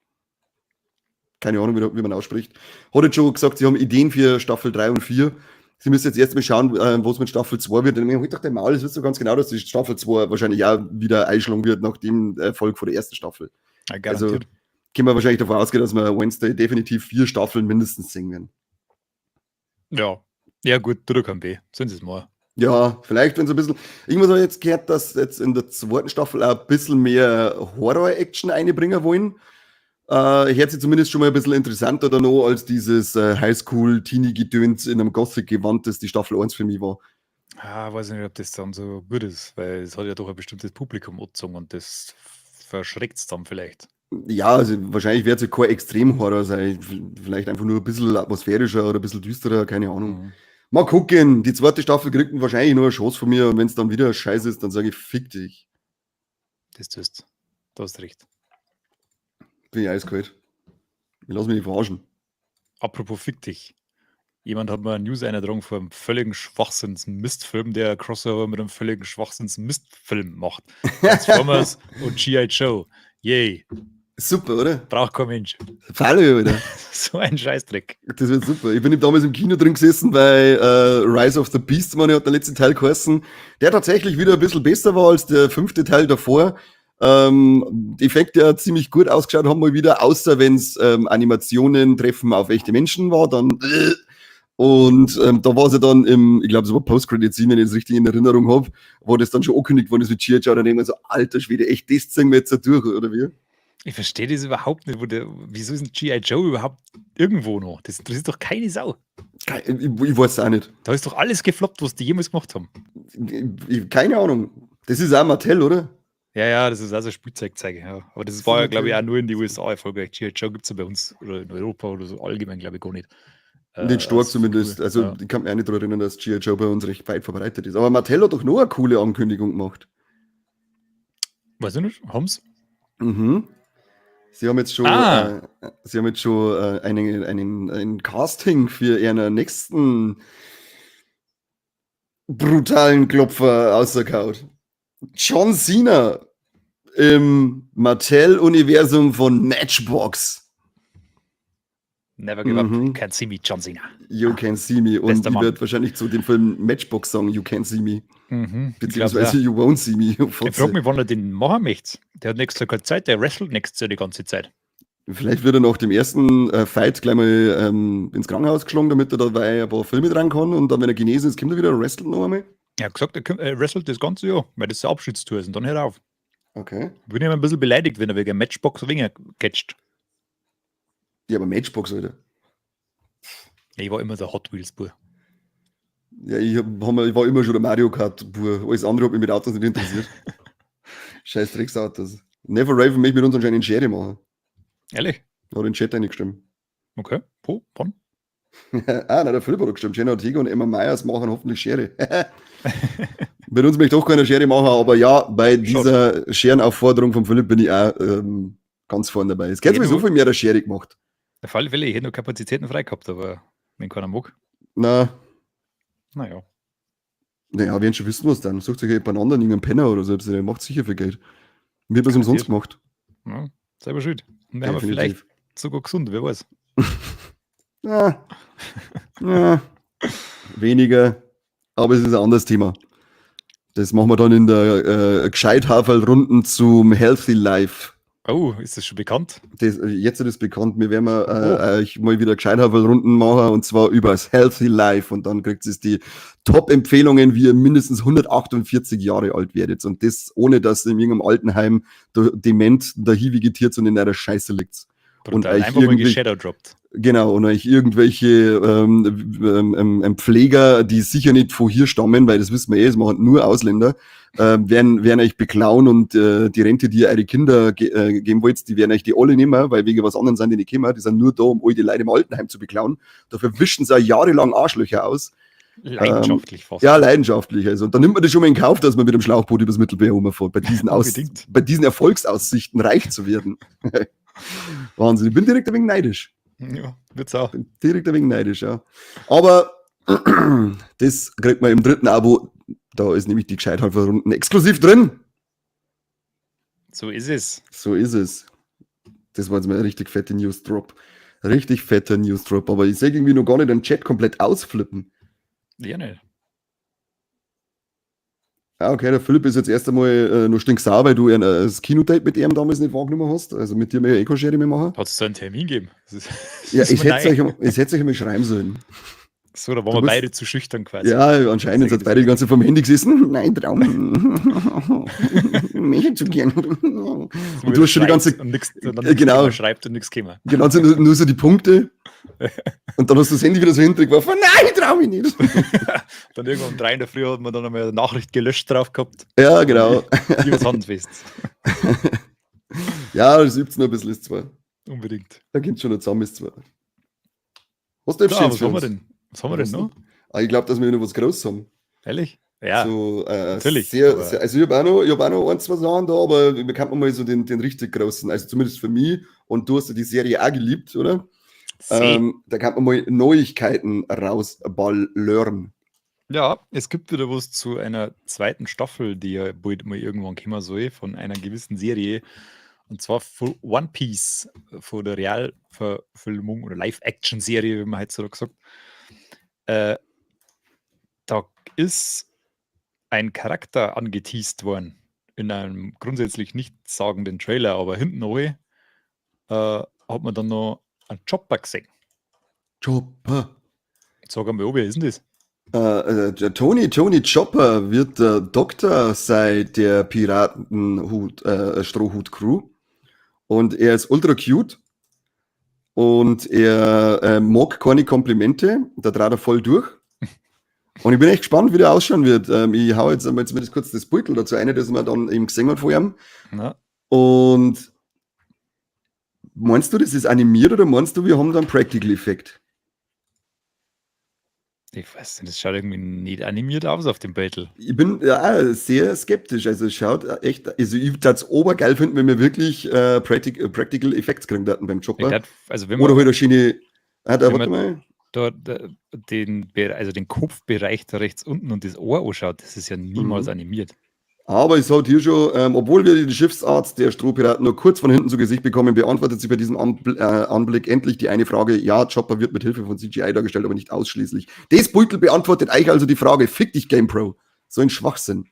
keine Ahnung, wie man ausspricht, hat jetzt schon gesagt, sie haben Ideen für Staffel 3 und 4. Sie müssen jetzt erstmal schauen, was mit Staffel 2 wird. Und ich hab gedacht, Maul, das wisst du ganz genau, dass die Staffel 2 wahrscheinlich auch wieder einschlagen wird nach dem Erfolg von der ersten Staffel. Ja, also können wir wahrscheinlich davon ausgehen, dass wir Wednesday definitiv 4 Staffeln mindestens sehen werden. Ja. Ja gut, tut kein weh. Sind sie es mal. Ja, vielleicht, wenn so ein bisschen. Ich muss auch jetzt gehört, dass jetzt in der zweiten Staffel auch ein bisschen mehr Horror-Action einbringen wollen. Hört sich zumindest schon mal ein bisschen interessanter da noch als dieses Highschool-Teenie-Gedöns in einem Gothic-Gewand, das die Staffel 1 für mich war. Weiß ich nicht, ob das dann so gut ist, weil es hat ja doch ein bestimmtes Publikum angezogen und das verschreckt es dann vielleicht. Ja, also wahrscheinlich wird es kein Extrem-Horror sein. Vielleicht einfach nur ein bisschen atmosphärischer oder ein bisschen düsterer, keine Ahnung. Mal gucken, die zweite Staffel kriegt wahrscheinlich nur eine Chance von mir und wenn es dann wieder scheiße ist, dann sage ich, fick dich. Das tust. Du hast recht. Bin ich eiskalt. Ich lass mich nicht verarschen. Apropos fick dich. Jemand hat mal eine News eingetragen vor einem völligen Schwachsinns-Mistfilm, der ein Crossover mit einem völligen Schwachsinns-Mistfilm macht. Transformers und G.I. Joe. Yay. Super, oder? Braucht kein Mensch. Falle, oder? So ein Scheißdreck. Das wird super. Ich bin damals im Kino drin gesessen bei Rise of the Beast, man hat der letzte Teil geheißen, der tatsächlich wieder ein bisschen besser war als der 5. Teil davor. Die Effekte ja ziemlich gut ausgeschaut haben mal wieder, außer wenn es Animationen treffen auf echte Menschen war, dann und da war sie dann im, ich glaube, so war Post-Credit-Scene, wenn ich das richtig in Erinnerung habe, wo das dann schon angekündigt worden ist mit G.I. Joe, dann denken wir so, alter Schwede, echt, das ziehen wir jetzt da durch, oder wie? Ich verstehe das überhaupt nicht. Wieso ist ein G.I. Joe überhaupt irgendwo noch? Das interessiert doch keine Sau. Ich weiß es auch nicht. Da ist doch alles gefloppt, was die jemals gemacht haben. Keine Ahnung. Das ist auch Mattel, oder? Ja, das ist also Spielzeugzeige. Ja. Aber das war ja, glaube ich, auch nur in die USA erfolgreich. G.I. Joe gibt es ja bei uns oder in Europa oder so allgemein, glaube ich, gar nicht. Den Stork zumindest. Also, ja. Ich kann mich auch nicht daran erinnern, dass G.I. Joe bei uns recht weit verbreitet ist. Aber Mattel hat doch noch eine coole Ankündigung gemacht. Weiß ich nicht, haben's? Mhm. Sie haben jetzt schon, ein Casting für ihren nächsten brutalen Klopfer ausgekaut. John Cena im Mattel-Universum von Matchbox. Never give up, can't see me, John Cena. You can see me. Und ich werde wahrscheinlich zu dem Film Matchbox sagen, you can see me. Beziehungsweise you won't see me. Ich frage mich, wann er den machen möchte. Der hat nächstes Jahr keine Zeit, der wrestelt nächstes Jahr die ganze Zeit. Vielleicht wird er nach dem ersten Fight gleich mal ins Krankenhaus geschlagen, damit er dabei ein paar Filme dran kann und dann, wenn er genesen ist, kommt er wieder wrestelt noch einmal. Er hat gesagt, er wrestelt das ganze Jahr, weil das der Abschiedstour ist und dann hört er auf. Okay. Bin ich immer ein bisschen beleidigt, wenn er wegen Matchbox Ringer catcht. Ja, aber Matchbox, Alter. Ich war immer der Hot Wheels-Bur. Ja, ich war immer schon der Mario Kart-Bur. Alles andere hat mich mit Autos nicht interessiert. Scheiß Drecksautos. Never Raven möchte mit uns anscheinend eine Schere machen. Ehrlich? Hat in den Chat eingestimmt. Okay. Wo? Wann? Nein, der Philipp hat gestimmt. Jenna Ortega und Emma Myers machen hoffentlich Schere. Mit uns möchte ich doch keine Schere machen, aber ja, bei dieser Scherenaufforderung von Philipp bin ich auch ganz vorne dabei. Es geht sowieso viel mehr der Schere gemacht. Auf alle Fälle, ich hätte noch Kapazitäten frei gehabt, aber wenn keiner mag. Naja, wenn schon wissen was dann. Sucht sich jemand einen anderen, irgendeinen Penner oder so, der macht sicher viel Geld. Wir haben es umsonst gemacht. Ja, selber schuld. Und wir haben vielleicht sogar gesund, wer weiß. Weniger, aber es ist ein anderes Thema. Das machen wir dann in der Gescheithaferl-Runden zum Healthy Life. Oh, ist das schon bekannt? Jetzt ist es bekannt. Wir werden euch mal wieder Gescheithaferl-Runden machen und zwar über das Healthy Life und dann kriegt es die Top-Empfehlungen, wie ihr mindestens 148 Jahre alt werdet und das ohne, dass ihr in irgendeinem Altenheim dement dahin vegetiert und in einer Scheiße liegt. und Brutal. euch Einfach mal irgendwie, geshadowdroppt. genau, und euch irgendwelche Pfleger, die sicher nicht von hier stammen, weil das wissen wir es machen nur Ausländer, werden euch beklauen und die Rente, die ihr eure Kinder geben wollt, die werden euch die alle nehmen, weil wegen was anderem sind die nicht gekommen, die sind nur da, um all die Leute im Altenheim zu beklauen. Dafür wischen sie jahrelang Arschlöcher aus. Leidenschaftlich fast. Ja, leidenschaftlich. Also, und dann nimmt man das schon mal in Kauf, dass man mit dem Schlauchboot übers Mittelmeer rumfährt, bei diesen Erfolgsaussichten reich zu werden. Wahnsinn, ich bin direkt ein wenig neidisch. Ja, wird's auch. Bin direkt ein wenig neidisch, ja. Aber das kriegt man im 3. Abo, da ist nämlich die Gescheithalfer-Runden exklusiv drin. So ist es. So ist es. Das war jetzt mal ein richtig fetter News-Drop. Richtig fetter News-Drop. Aber ich sehe irgendwie noch gar nicht den Chat komplett ausflippen. Ja, nicht. Ah, okay, der Philipp ist jetzt erst einmal noch stinksauer, weil du das Kinodate mit ihm damals nicht wahrgenommen hast. Also mit dir mehr Eco-Schere mehr machen. Hat es so einen Termin gegeben? Ja, ich hätte euch einmal schreiben sollen. So, da waren wir beide zu schüchtern quasi. Ja, anscheinend sind beide die ganze Zeit vom Handy gesessen. Nein, Traum. Mich zu gern. Und du hast schon die ganze... Genau. Schreibt und nichts käme. Genau, nur so die Punkte. Und dann hast du das Handy wieder so hintergeworfen. Nein, ich trau mich nicht. Dann irgendwann um 3 in der Früh hat man dann einmal eine Nachricht gelöscht drauf gehabt. Ja, genau. Wie was handfest. Ja, das übt es noch ein bisschen, ist zwar. Unbedingt. Da geht schon noch zusammen, ist zwar. Was darfst du jetzt was haben wir denn? Was haben wir denn noch? Ich glaube, dass wir noch was Großes haben. Ehrlich? Ja, so, natürlich. Sehr, also ich habe auch noch ein, zwei Sachen da, aber wir kannten mal so den richtig großen, also zumindest für mich. Und du hast ja die Serie auch geliebt, oder? Da kann man mal Neuigkeiten rausballern. Ja, es gibt wieder was zu einer 2. Staffel, die ja bald mal irgendwann kommen soll, von einer gewissen Serie. Und zwar von One Piece, von der Realverfilmung oder Live-Action-Serie, wie man halt so gesagt. Da ist ein Charakter angeteased worden in einem grundsätzlich nichtssagenden Trailer, aber hinten hat man dann noch einen Chopper gesehen. Chopper. Sag einmal, wer ist denn das? Der Tony Chopper wird der Doktor sein der Piraten-Strohhut-Crew. Und er ist ultra cute. Und er mag keine Komplimente. Da dreht er voll durch. Und ich bin echt gespannt, wie der ausschauen wird. Ich hau jetzt einmal zumindest kurz das Beutel dazu ein, das man dann eben gesehen hat vor ihm. Na? Und meinst du, das ist animiert oder meinst du, wir haben da einen Practical-Effekt? Ich weiß nicht, das schaut irgendwie nicht animiert aus auf dem Beutel. Ich bin ja sehr skeptisch. Also es schaut echt, also ich würde es obergeil finden, wenn wir wirklich Practical Effects kriegen hatten beim Chopper. Also wenn oder halt eine Schiene. Warte mal. Den Kopfbereich da rechts unten und das Ohr anschaut, das ist ja niemals animiert. Aber ich sage hier schon, obwohl wir den Schiffsarzt der Strohpiraten nur kurz von hinten zu Gesicht bekommen, beantwortet sie bei diesem Anblick endlich die eine Frage, ja, Chopper wird mit Hilfe von CGI dargestellt, aber nicht ausschließlich. Das Beutel beantwortet euch also die Frage, fick dich GamePro. So ein Schwachsinn.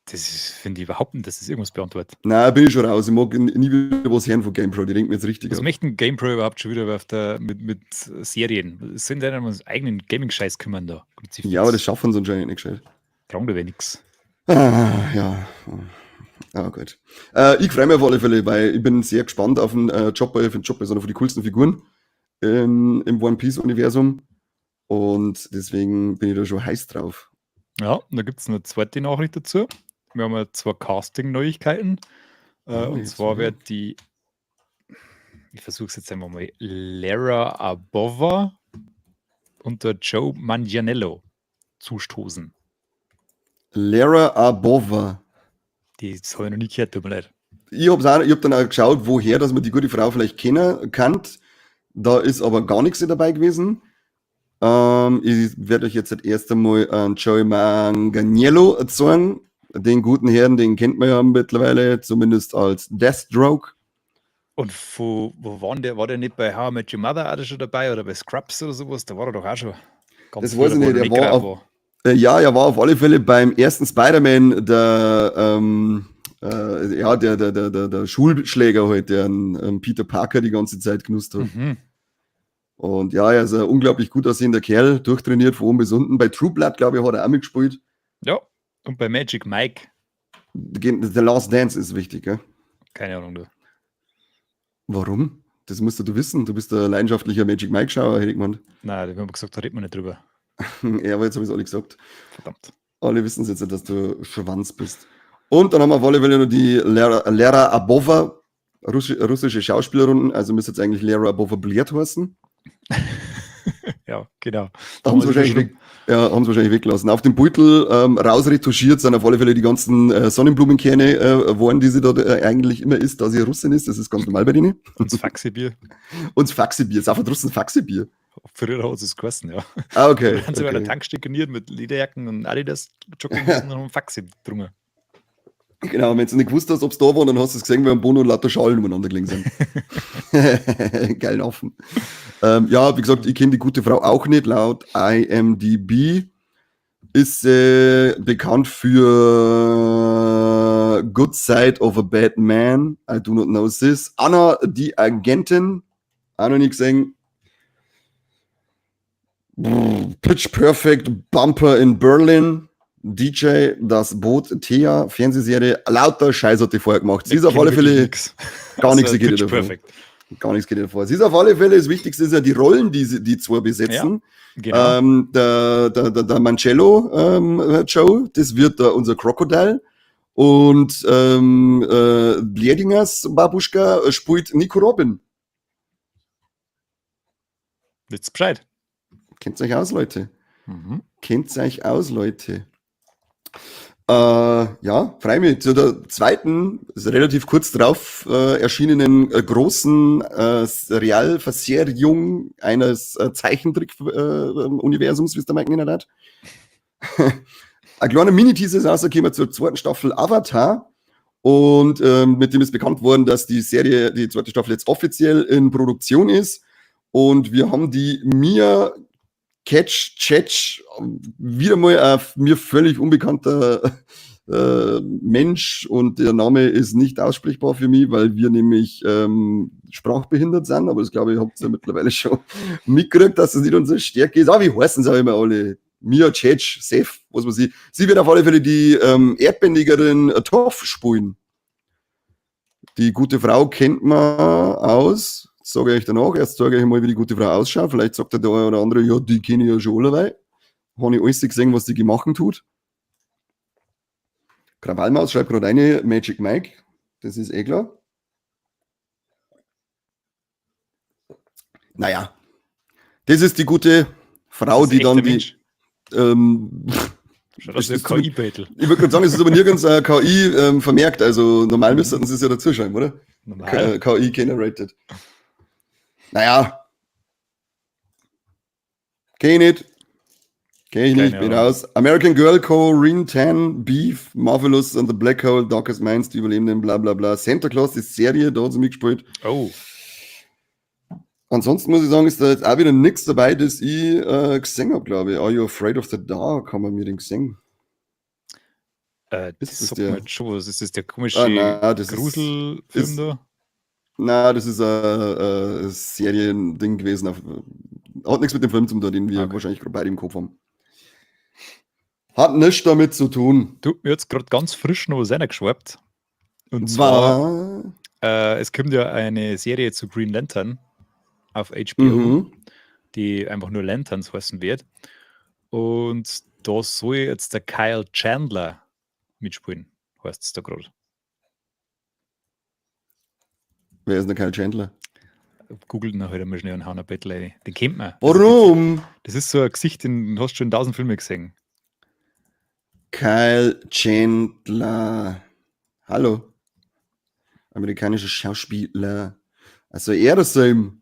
Das finde ich überhaupt nicht, dass das irgendwas beantwortet. Nein, bin ich schon raus. Ich mag nie wieder was hören von GamePro, die denken mir jetzt richtig. Was möchte ein GamePro überhaupt schon wieder mit Serien? Sind die um eigenen Gaming-Scheiß kümmern da? Ja, aber das schaffen sie anscheinend nicht gescheit. Trauen wir nichts. Ja. Ah, gut. Ich freue mich auf alle Fälle, weil ich bin sehr gespannt auf den Chopper. Ich finde Chopper ist einer von den coolsten Figuren im One Piece-Universum. Und deswegen bin ich da schon heiß drauf. Ja, und da gibt es eine zweite Nachricht dazu. Wir haben ja 2 Casting-Neuigkeiten. Und zwar wird die, ich versuche es jetzt einmal mal, Lara Abova und der Joe Manganiello zustoßen. Lara Abova. Das habe ich noch nie gehört, tut mir leid. Ich hab dann auch geschaut, woher, dass man die gute Frau vielleicht kennen kann. Da ist aber gar nichts dabei gewesen. Ich werde euch jetzt erst einmal an Joey Manganiello zeigen. Den guten Herrn, den kennt man ja mittlerweile, zumindest als Deathstroke. Und wo war der? War der nicht bei How I Met Your Mother auch schon dabei oder bei Scrubs oder sowas? Da war er doch auch schon. Ganz das weiß ich nicht, er war auf alle Fälle beim ersten Spider-Man der Schulschläger halt, der Peter Parker die ganze Zeit genutzt hat. Mhm. Und ja, er ist ein unglaublich gut aussehender Kerl, durchtrainiert von oben bis unten. Bei True Blood, glaube ich, hat er auch mitgespielt. Ja, und bei Magic Mike. The Last Dance ist wichtig, gell? Keine Ahnung, du. Warum? Das musst du wissen. Du bist ein leidenschaftlicher Magic Mike-Schauer, hätte ich gemeint. Nein, wir haben gesagt, da reden wir nicht drüber. Ja, aber jetzt habe ich es alle gesagt. Verdammt. Alle wissen es jetzt, dass du Schwanz bist. Und dann haben wir auf alle Fälle noch die Lera Abova, russische Schauspielerin, also müsste jetzt eigentlich Lera Abova Bliert heißen. Ja, genau. Haben sie wahrscheinlich weggelassen. Auf dem Beutel rausretuschiert sind auf alle Fälle die ganzen Sonnenblumenkerne, woran die sie da eigentlich immer isst, da sie Russin ist. Das ist ganz normal bei denen. Und das Faxibier. Und das Faxibier. Ist auch von Russen Faxibier. Früher hat es geheißen, ja. Ah, okay. Da haben sie bei der Tankstelle garniert mit Lederjacken und Adidas Jogginghosen und einem Faxi drungen. Genau, wenn du nicht gewusst hast, ob es da war, dann hast du es gesehen, wie ein Bono und lauter Schalen umeinander gelegen sind. Geilen Affen. Ja, wie gesagt, ich kenne die gute Frau auch nicht. Laut IMDb ist bekannt für Good Side of a Bad Man. I do not know this. Anna, die Agentin. Auch noch nicht gesehen. Pitch Perfect, Bumper in Berlin. DJ, das Boot, Thea, Fernsehserie, lauter Scheiß hat die vorher gemacht. Sie ist auf alle Fälle gar nichts geht ihr davor. Gar nichts geht ihr davor. Sie ist auf alle Fälle, das Wichtigste ist ja die Rollen, die zwei besetzen. Ja, genau. Der Mancello Joe, das wird unser Crocodile. Und Bledingers Babuschka spielt Nico Robin. Wisst Bescheid. Kennt euch aus, Leute. Kennt euch aus, Leute. Ja, freue mich. Zu der zweiten, also relativ kurz drauf erschienenen großen Realverserierung eines Zeichentrick-Universums, wie es der Mike genannt hat. Ein kleiner Mini-Teaser ist rausgekommen zur zweiten Staffel Avatar. Und mit dem ist bekannt worden, dass die Serie, die zweite Staffel jetzt offiziell in Produktion ist. Und wir haben die Mia Ketch, wieder mal ein mir völlig unbekannter Mensch und der Name ist nicht aussprechbar für mich, weil wir nämlich sprachbehindert sind, aber das glaube ich, habt ihr ja mittlerweile schon mitgekriegt, dass das nicht unsere Stärke ist. Aber wie heißen sie auch immer alle? Mia Ketch, Seth, was weiß ich. Sie wird auf alle Fälle die Erdbändigerin Toff spielen. Die gute Frau kennt man aus. Sage ich euch danach. Erst sage ich mal, wie die gute Frau ausschaut. Vielleicht sagt der eine oder andere, ja, die kenne ich ja schon allerweil. Habe ich alles gesehen, was die gemacht tut. Krawallmaus schreibt gerade eine Magic Mike. Das ist eh klar. Naja. Das ist die gute Frau, die dann die. Das ist ein KI-Beutel. Ich würde gerade sagen, es ist aber nirgends KI vermerkt. Also normal müssten sie es ja dazu schreiben, oder? Normal. KI generated. Naja. Kenn ich nicht, bin raus. American Girl Co., Ring 10, Beef, Marvelous and the Black Hole, Darkest Minds, die Überlebenden, bla bla bla. Santa Claus ist Serie, da hat sie mitgespielt. Oh. Ansonsten muss ich sagen, ist da jetzt auch wieder nichts dabei, das ich gesehen habe, glaube ich. Are You Afraid of the Dark? Haben wir mir den gesehen? Das sagt mir jetzt schon was. Ist das der komische Gruselfilm da? Na, das ist ein Seriending gewesen. Hat nichts mit dem Film zu tun, den wir wahrscheinlich gerade beide im Kopf haben. Hat nichts damit zu tun. Du, mir jetzt gerade ganz frisch noch was reingeschwappt. Und zwar, es kommt ja eine Serie zu Green Lantern auf HBO, die einfach nur Lanterns heißen wird. Und da soll jetzt der Kyle Chandler mitspielen, heißt es da gerade. Wer ist der Kyle Chandler? Googelt ihn halt einmal schnell und hauen ein Battle rein. Den kennt man. Warum? Das ist so ein Gesicht, den hast du schon in 1000 Filme gesehen. Kyle Chandler. Hallo. Amerikanischer Schauspieler. Also er ist ihm.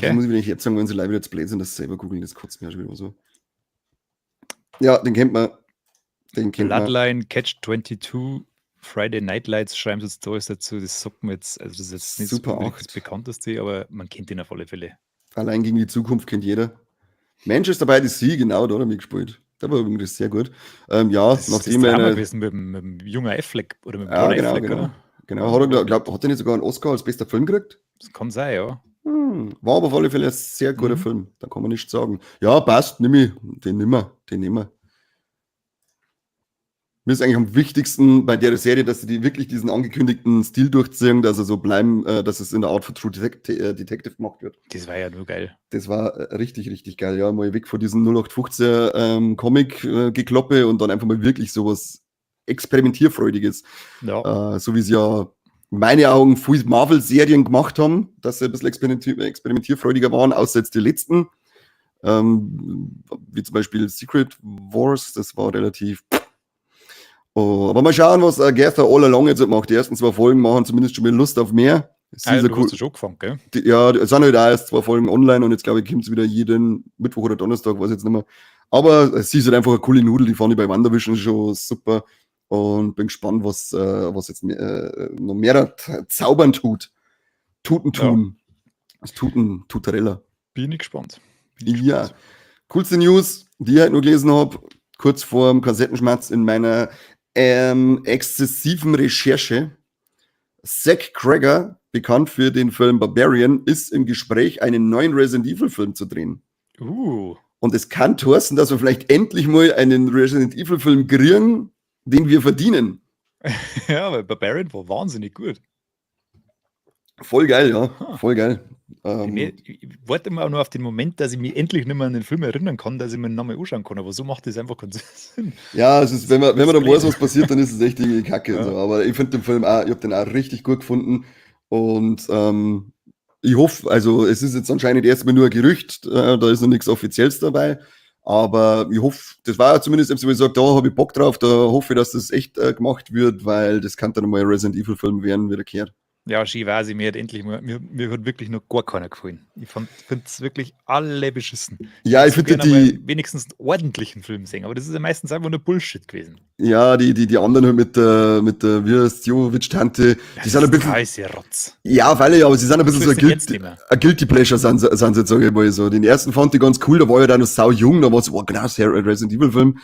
Da muss ich wieder nicht jetzt sagen, wenn sie live jetzt blöd sind, das selber googeln, das kotzt mir schon wieder so. Ja, den kennt man. Bloodline, Catch-22, Friday Night Lights schreiben sie jetzt da ist dazu, das sagt man jetzt, also das ist jetzt nicht Super so das bekannteste, aber man kennt ihn auf alle Fälle. Allein gegen die Zukunft kennt jeder. Manchester by the Sea, genau, da hat er mitgespielt. Der war übrigens sehr gut. Ja, das nachdem ist das gewesen mit dem jungen Affleck oder mit dem Affleck, oder? Genau, hat er nicht sogar einen Oscar als bester Film gekriegt? Das kann sein, ja. War aber auf alle Fälle ein sehr guter Film, da kann man nichts sagen. Ja, passt, den nehmen wir. Mir ist eigentlich am wichtigsten bei der Serie, dass sie wirklich diesen angekündigten Stil durchziehen, dass sie so bleiben, dass es in der Art von True Detective gemacht wird. Das war ja nur geil. Das war richtig, richtig geil. Ja, mal weg von diesem 0815 Comic-Gekloppe und dann einfach mal wirklich sowas Experimentierfreudiges. Ja. So wie sie ja in meinen Augen viele Marvel-Serien gemacht haben, dass sie ein bisschen experimentierfreudiger waren, außer jetzt die letzten. Wie zum Beispiel Secret Wars, das war relativ. Oh, aber mal schauen, was Agatha All Along jetzt macht. Die ersten 2 Folgen machen zumindest schon mal Lust auf mehr. Du hast ja schon gefangen, gell? Ja, es sind halt auch erst 2 Folgen online und jetzt glaube ich, kommt es wieder jeden Mittwoch oder Donnerstag, weiß jetzt nicht mehr. Aber sie ist halt einfach eine coole Nudel, die fand ich bei WandaVision schon super und bin gespannt, was jetzt noch mehr zaubern tut. Tuten tun. Das Tutarella. Bin ich gespannt. Ja. Coolste News, die ich halt nur gelesen habe, kurz vor dem Kassettenschmerz in meiner exzessiven Recherche. Zach Cregger, bekannt für den Film Barbarian, ist im Gespräch, einen neuen Resident Evil Film zu drehen. Und es kann Thorsten, dass wir vielleicht endlich mal einen Resident Evil Film kriegen, den wir verdienen. Ja, weil Barbarian war wahnsinnig gut. Voll geil, ja. Voll geil. Ich warte immer auch nur auf den Moment, dass ich mich endlich nicht mehr an den Film erinnern kann, dass ich mir den Namen anschauen kann, aber so macht das einfach keinen Sinn. Ja, es ist, wenn man dann weiß, was passiert, dann ist es echt irgendwie kacke. Ja. So. Aber ich finde den Film auch, ich habe den auch richtig gut gefunden und ich hoffe, also es ist jetzt anscheinend erstmal nur ein Gerücht, da ist noch nichts Offizielles dabei, aber ich hoffe, das war zumindest, wenn ich sage, da habe ich Bock drauf, da hoffe ich, dass das echt gemacht wird, weil das kann dann mal ein Resident Evil Film werden, wiederkehrt. Ja, Ski-Wasi, mir hat endlich mal, mir hat wirklich noch gar keiner gefallen. Ich finde es wirklich alle beschissen. Ja, ich finde wenigstens einen ordentlichen Film sehen, aber das ist ja meistens einfach nur Bullshit gewesen. Ja, die anderen mit der wie heißt Jovovic-Tante, die sind ein bisschen. Rotz. Ja, weil aber sie sind ein bisschen so ein Guilty Pleasure, sind sie jetzt, sag ich mal so. Den ersten fand ich ganz cool, da war ja dann noch sau jung, da war so, genau, das Resident Evil Film.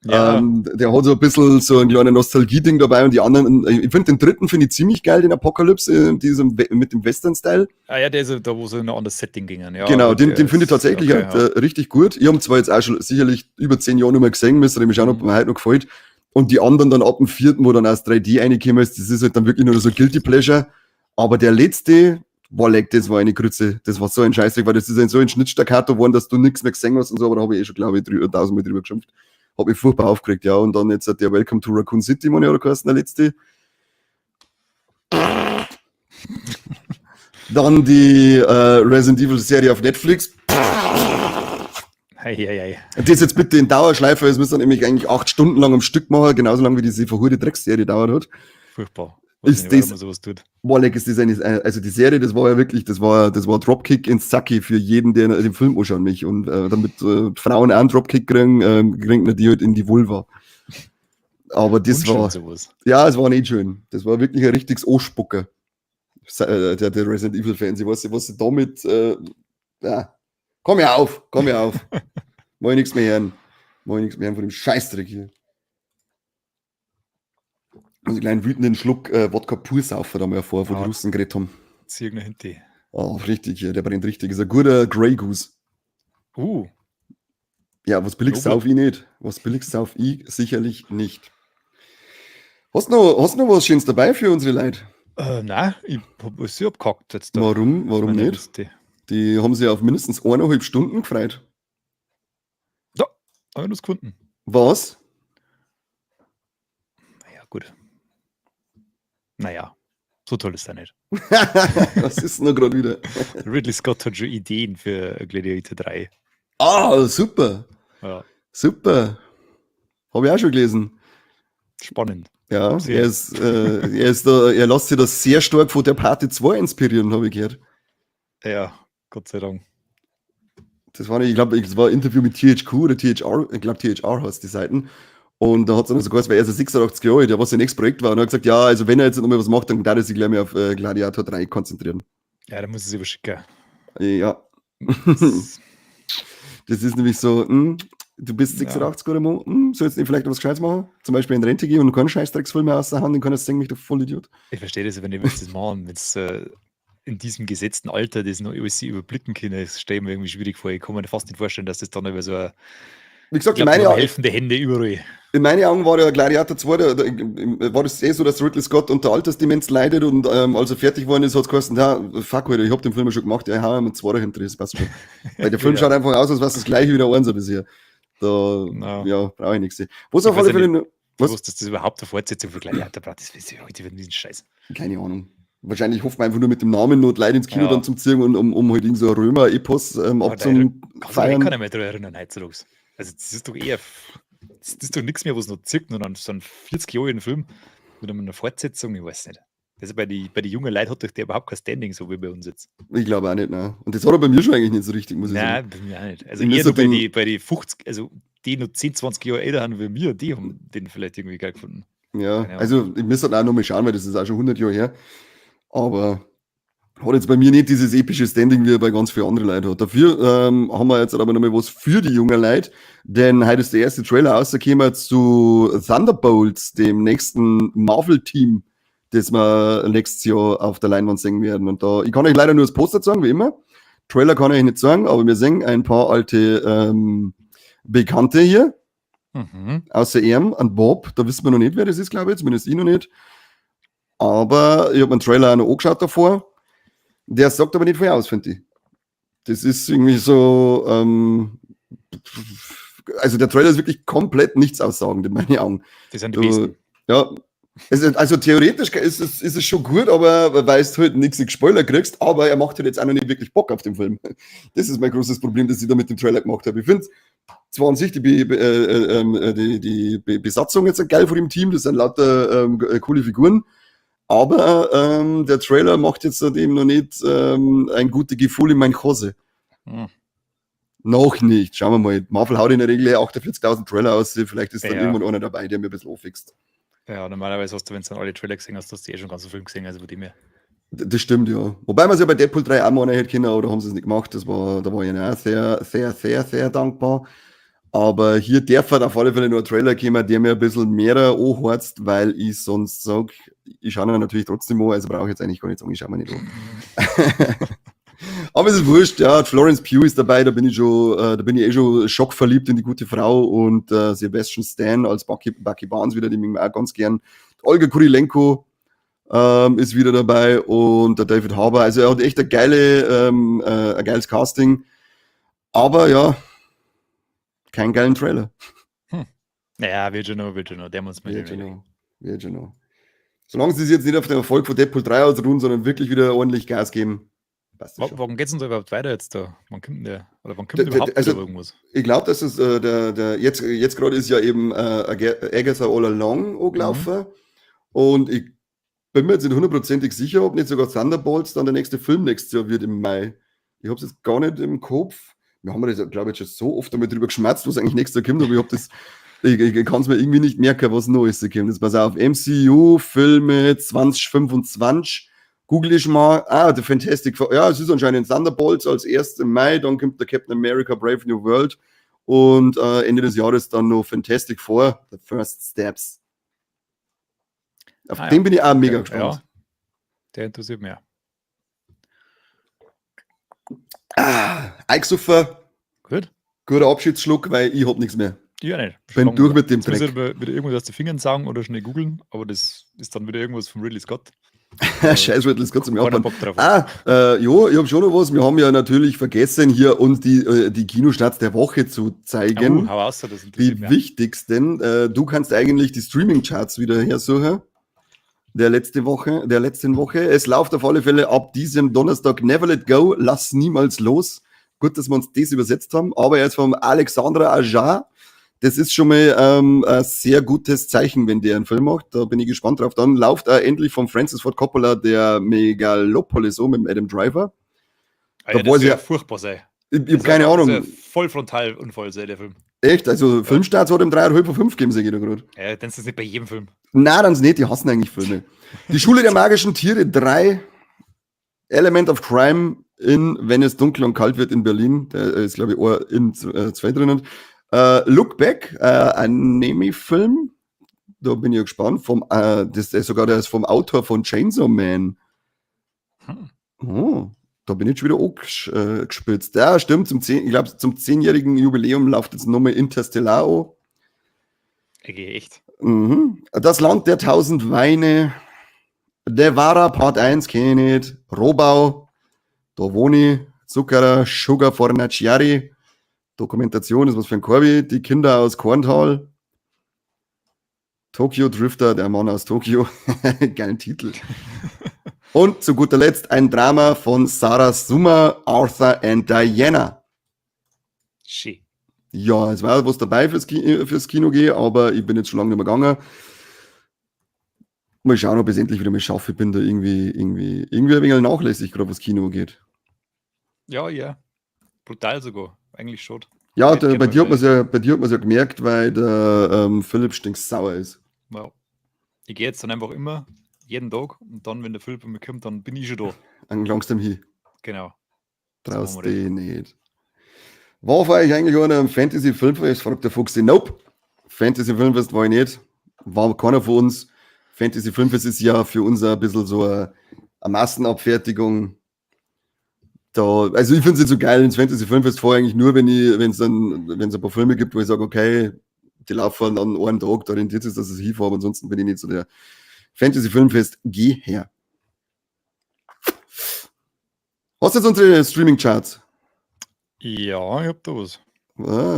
Ja. Der hat so ein bisschen so ein kleines Nostalgie-Ding dabei und die anderen, ich finde den dritten finde ich ziemlich geil, den Apocalypse, mit dem Western-Style. Ah ja, der ist da, wo sie in ein anderes Setting gingen. Ja, genau, den finde ich tatsächlich richtig gut. Ich habe zwar jetzt auch schon sicherlich über 10 Jahre nicht mehr gesehen, müsste mich schauen, ob mir heute noch gefällt. Und die anderen dann ab dem 4., wo dann aus 3D reingekommen ist, das ist halt dann wirklich nur so Guilty Pleasure. Aber der letzte, das war eine Grütze. Das war so ein Scheißdreck, weil das ist so ein Schnittstaccato geworden, dass du nichts mehr gesehen hast und so, aber da habe ich schon, glaube ich, 1000-mal drüber geschimpft. Habe ich furchtbar aufgeregt, ja. Und dann jetzt der Welcome to Raccoon City, meine ich, oder geheißen, der letzte. Dann die Resident Evil Serie auf Netflix. Hey. Das jetzt bitte in Dauerschleife, es müssen dann nämlich eigentlich 8 Stunden lang am Stück machen, genauso lang wie diese verhurte Drecksserie dauert hat. Furchtbar. Ist das, sowas tut. Warleck ist das also die Serie, das war ja wirklich, das war Dropkick ins Sacki für jeden, der den Film anschaut mich. Und damit Frauen auch einen Dropkick kriegen die halt in die Vulva. Aber das war, sowas. Ja, es war nicht schön. Das war wirklich ein richtiges O-Spucker. Der Resident Evil Fans. Ich weiß nicht, was sie damit, ja. Komm ja auf. Mach ich nichts mehr hören. Von dem Scheißdreck hier. Also einen kleinen wütenden Schluck Wodka Pursaufer da mal vor, wo die Russen geredet haben. Zieh nach hinten. Oh, richtig, der brennt richtig. Ist ein guter Grey Goose. Ja, was billigst du auf ich nicht? Was billigst du auf ich sicherlich nicht. Hast du noch was Schönes dabei für unsere Leute? Nein, ich hab alles abgehackt jetzt da. Warum nicht? Liste. Die haben sich auf mindestens 1,5 Stunden gefreut. Ja, habe ich das gefunden. Was? Naja, gut. Naja, so toll ist er nicht. Was ist denn noch gerade wieder? Ridley Scott hat schon Ideen für Gladiator 3. Ah, super. Ja. Super. Habe ich auch schon gelesen. Spannend. Ja, er lässt sich das sehr stark von der Party 2 inspirieren, habe ich gehört. Ja, Gott sei Dank. Das war nicht, ich glaube, das war ein Interview mit THQ oder THR, ich glaube THR heißt die Seiten. Und da hat es dann so geheißen, weil er ist 86 Jahre alt, der was sein nächstes Projekt war. Und er hat gesagt, ja, also wenn er jetzt nochmal was macht, dann darf er sich gleich mehr auf Gladiator 3 konzentrieren. Ja, dann muss er sich überschicken. Ja. Das ist nämlich so, du bist 86 oder so, sollst du vielleicht was Gescheites machen? Zum Beispiel in Rente gehen und keinen Scheißdrecksfilm mehr aus der Hand, den kannst du singen, mich doch voll Idiot. Ich verstehe das, wenn die das machen, wenn es in diesem gesetzten Alter das noch alles überblicken können, das stelle ich mir irgendwie schwierig vor. Ich kann mir fast nicht vorstellen, dass das dann über so wie gesagt, meine helfende Hände überall. In meinen Augen war der Gladiator 2, war das so, dass Ridley Scott unter Altersdemenz leidet und als er fertig geworden ist, hat es geheißen, ja, fuck, Alter, ich hab den Film schon gemacht, ja, ich hau mit 2 hinter, das passt schon. Weil der Film schaut einfach aus, als wäre es das gleiche wie der 1 bisher. Da, ja, brauche ich nichts sehen. Was auf alle Fälle noch... Was, dass das überhaupt eine Fortsetzung für Gladiator braucht, das weiß ich heute diesen Scheiß. Keine Ahnung. Wahrscheinlich hofft man einfach nur mit dem Namen not Leute ins Kino dann zum ziehen und um halt so ein Römer-Epos abzufeiern. Ich kann mich daran erinnern, heutzutage. Also das ist doch eher... Das ist doch nichts mehr, was noch zirkt, nur dann so einen 40-jährigen Film mit einer Fortsetzung, ich weiß nicht. Also bei den jungen Leuten hat doch der überhaupt kein Standing, so wie bei uns jetzt. Ich glaube auch nicht, nein. Und das hat er bei mir schon eigentlich nicht so richtig, muss ich sagen. Nein, bei mir auch nicht. Also eher nur bei die 50, also die noch 10, 20 Jahre älter haben wie mir, die haben den vielleicht irgendwie geil gefunden. Ja, also ich müsste halt auch noch mal schauen, weil das ist auch schon 100 Jahre her. Aber hat jetzt bei mir nicht dieses epische Standing, wie er bei ganz vielen anderen Leuten hat. Dafür haben wir jetzt aber nochmal was für die jungen Leute, denn heute ist der erste Trailer rausgekommen zu Thunderbolts, dem nächsten Marvel-Team, das wir nächstes Jahr auf der Leinwand sehen werden. Und da, ich kann euch leider nur das Poster sagen, wie immer. Trailer kann ich euch nicht sagen, aber wir sehen ein paar alte Bekannte hier. Außer ihm und Bob, da wissen wir noch nicht, wer das ist, glaube ich, zumindest ich noch nicht. Aber ich habe mir den Trailer auch noch angeschaut davor. Der sagt aber nicht viel aus, finde ich. Das ist irgendwie so, also der Trailer ist wirklich komplett nichts aussagend in meinen Augen. Das sind die Besten. Ja, also theoretisch ist es schon gut, aber weil du halt nichts gespoilert kriegst, aber er macht halt jetzt auch noch nicht wirklich Bock auf den Film. Das ist mein großes Problem, das ich da mit dem Trailer gemacht habe. Ich finde zwar an sich die Besatzung jetzt geil von dem Team, das sind lauter coole Figuren, aber der Trailer macht jetzt eben noch nicht ein gutes Gefühl in meine Hose. Noch nicht. Schauen wir mal. Marvel haut in der Regel 48.000 Trailer aus. Vielleicht ist dann irgendwann einer dabei, der mir ein bisschen aufwächst. Ja, normalerweise hast du, wenn du dann alle Trailer gesehen hast, hast du schon ganz Film gesehen, also von dem her. Das stimmt, ja. Wobei man es ja bei Deadpool 3 auch mal hätte können, oder haben sie es nicht gemacht. Da war ich auch sehr, sehr, sehr, sehr dankbar. Aber hier darf halt auf alle Fälle nur ein Trailer kommen, der mir ein bisschen mehr anhorzt, weil ich sonst sage, ich schaue ihn natürlich trotzdem an, also brauche ich jetzt eigentlich gar nicht sagen, ich schaue mir nicht an. Aber es ist wurscht, ja, Florence Pugh ist dabei, da bin ich schon schockverliebt in die gute Frau und Sebastian Stan als Bucky Barnes wieder, den mag ich auch ganz gern. Olga Kurilenko ist wieder dabei und der David Harbour, also er hat echt ein geiles Casting, aber ja, keinen geilen Trailer. Naja, wird schon noch, der muss mal wird schon noch. Solange sie es jetzt nicht auf den Erfolg von Deadpool 3 ausruhen, sondern wirklich wieder ordentlich Gas geben. Warum geht es denn da überhaupt weiter jetzt da? Wann kommt der? Oder wann kommt überhaupt wieder irgendwas? Ich glaube, dass es jetzt gerade ist ja eben Agatha All Along angelaufen. Und ich bin mir jetzt nicht hundertprozentig sicher, ob nicht sogar Thunderbolts dann der nächste Film nächstes Jahr wird im Mai. Ich habe es jetzt gar nicht im Kopf. Wir haben das, glaube ich, schon so oft damit drüber geschmerzt, was eigentlich nächstes Jahr kommt, aber ich kann es mir irgendwie nicht merken, was Neues kommt. Jetzt pass auf, MCU-Filme 2025. Google ich mal, The Fantastic Four, ja, es ist anscheinend Thunderbolts als 1. im Mai, dann kommt der Captain America Brave New World und Ende des Jahres dann noch Fantastic Four, The First Steps. Auf den bin ich auch mega gespannt. Ja, der interessiert mich ja. Eichsuffer. Gut. Guter Abschiedsschluck, weil ich hab nichts mehr. Ja, nicht. Bin durch mit dem Dreck. Ich muss wieder irgendwas aus den Fingern sagen oder schnell googeln, aber das ist dann wieder irgendwas von Ridley Scott. Scheiß Ridley Scott zum Japan. Ich habe schon noch was. Wir haben ja natürlich vergessen, hier uns die Kinostarts der Woche zu zeigen. Die wichtigsten. Du kannst eigentlich die Streaming-Charts wieder hersuchen. Der letzten Woche. Es läuft auf alle Fälle ab diesem Donnerstag Never Let Go, lass niemals los. Gut, dass wir uns das übersetzt haben, aber er ist vom Alexandre Aja. Das ist schon mal ein sehr gutes Zeichen, wenn der einen Film macht. Da bin ich gespannt drauf. Dann läuft er endlich von Francis Ford Coppola der Megalopolis mit dem Adam Driver. Da das soll ja furchtbar sein. Ich habe keine Ahnung. Voll Frontalunfall sei der Film. Echt? Also Filmstarts hat ihm 3,5 von 5 gegeben, sage ich da gerade. Ja, dann ist das nicht bei jedem Film. Nein, dann ist nicht. Die hassen eigentlich Filme. Die Schule der magischen Tiere 3. Element of Crime wenn es dunkel und kalt wird in Berlin. Der ist, glaube ich, in 2 drinnen. Look Back, ein Nemi-Film. Da bin ich ja gespannt. Der ist vom Autor von Chainsaw Man. Oh, da bin ich schon wieder gespitzt. Ja, stimmt. Ich glaube, zum 10-jährigen Jubiläum läuft jetzt nochmal Interstellar an. Okay, echt. Das Land der 1000 Weine. Devara Part 1 kenne ich nicht. Robau. Da wohne ich. Zuckerer, Sugar Fornaciari. Dokumentation ist was für ein Korbi. Die Kinder aus Korntal. Tokyo Drifter, der Mann aus Tokio. Geilen Titel. Und zu guter Letzt ein Drama von Sarah Summer, Arthur and Diana. Schön. Ja, es war was dabei fürs Kino gehen, aber ich bin jetzt schon lange nicht mehr gegangen. Mal schauen, ob ich es endlich wieder mal schaffe. Ich bin da irgendwie ein wenig nachlässig, gerade was Kino geht. Ja. Brutal sogar. Eigentlich schon. Ja, bei dir hat man es ja gemerkt, weil der Philipp stinksauer ist. Wow. Ich gehe jetzt dann einfach immer, jeden Tag, und dann, wenn der Philipp bei mir kommt, dann bin ich schon da. Dann langsam hin. Genau. Traust dich nicht. War für euch eigentlich einer am Fantasy-Filmfest? Fragt der Fuchsi. Nope. Fantasy-Filmfest war ich nicht. War keiner von uns. Fantasy-Filmfest ist ja für uns ein bisschen so eine Massenabfertigung. Also ich finde es nicht so geil ins Fantasy-Filmfest vor, eigentlich nur, wenn es ein paar Filme gibt, wo ich sage, okay, die laufen an einem Tag, da orientiert sich, dass ich hinfahre, aber ansonsten bin ich nicht so der Fantasy-Filmfest. Geh her. Hast du jetzt unsere Streaming-Charts? Ja, ich hab da was.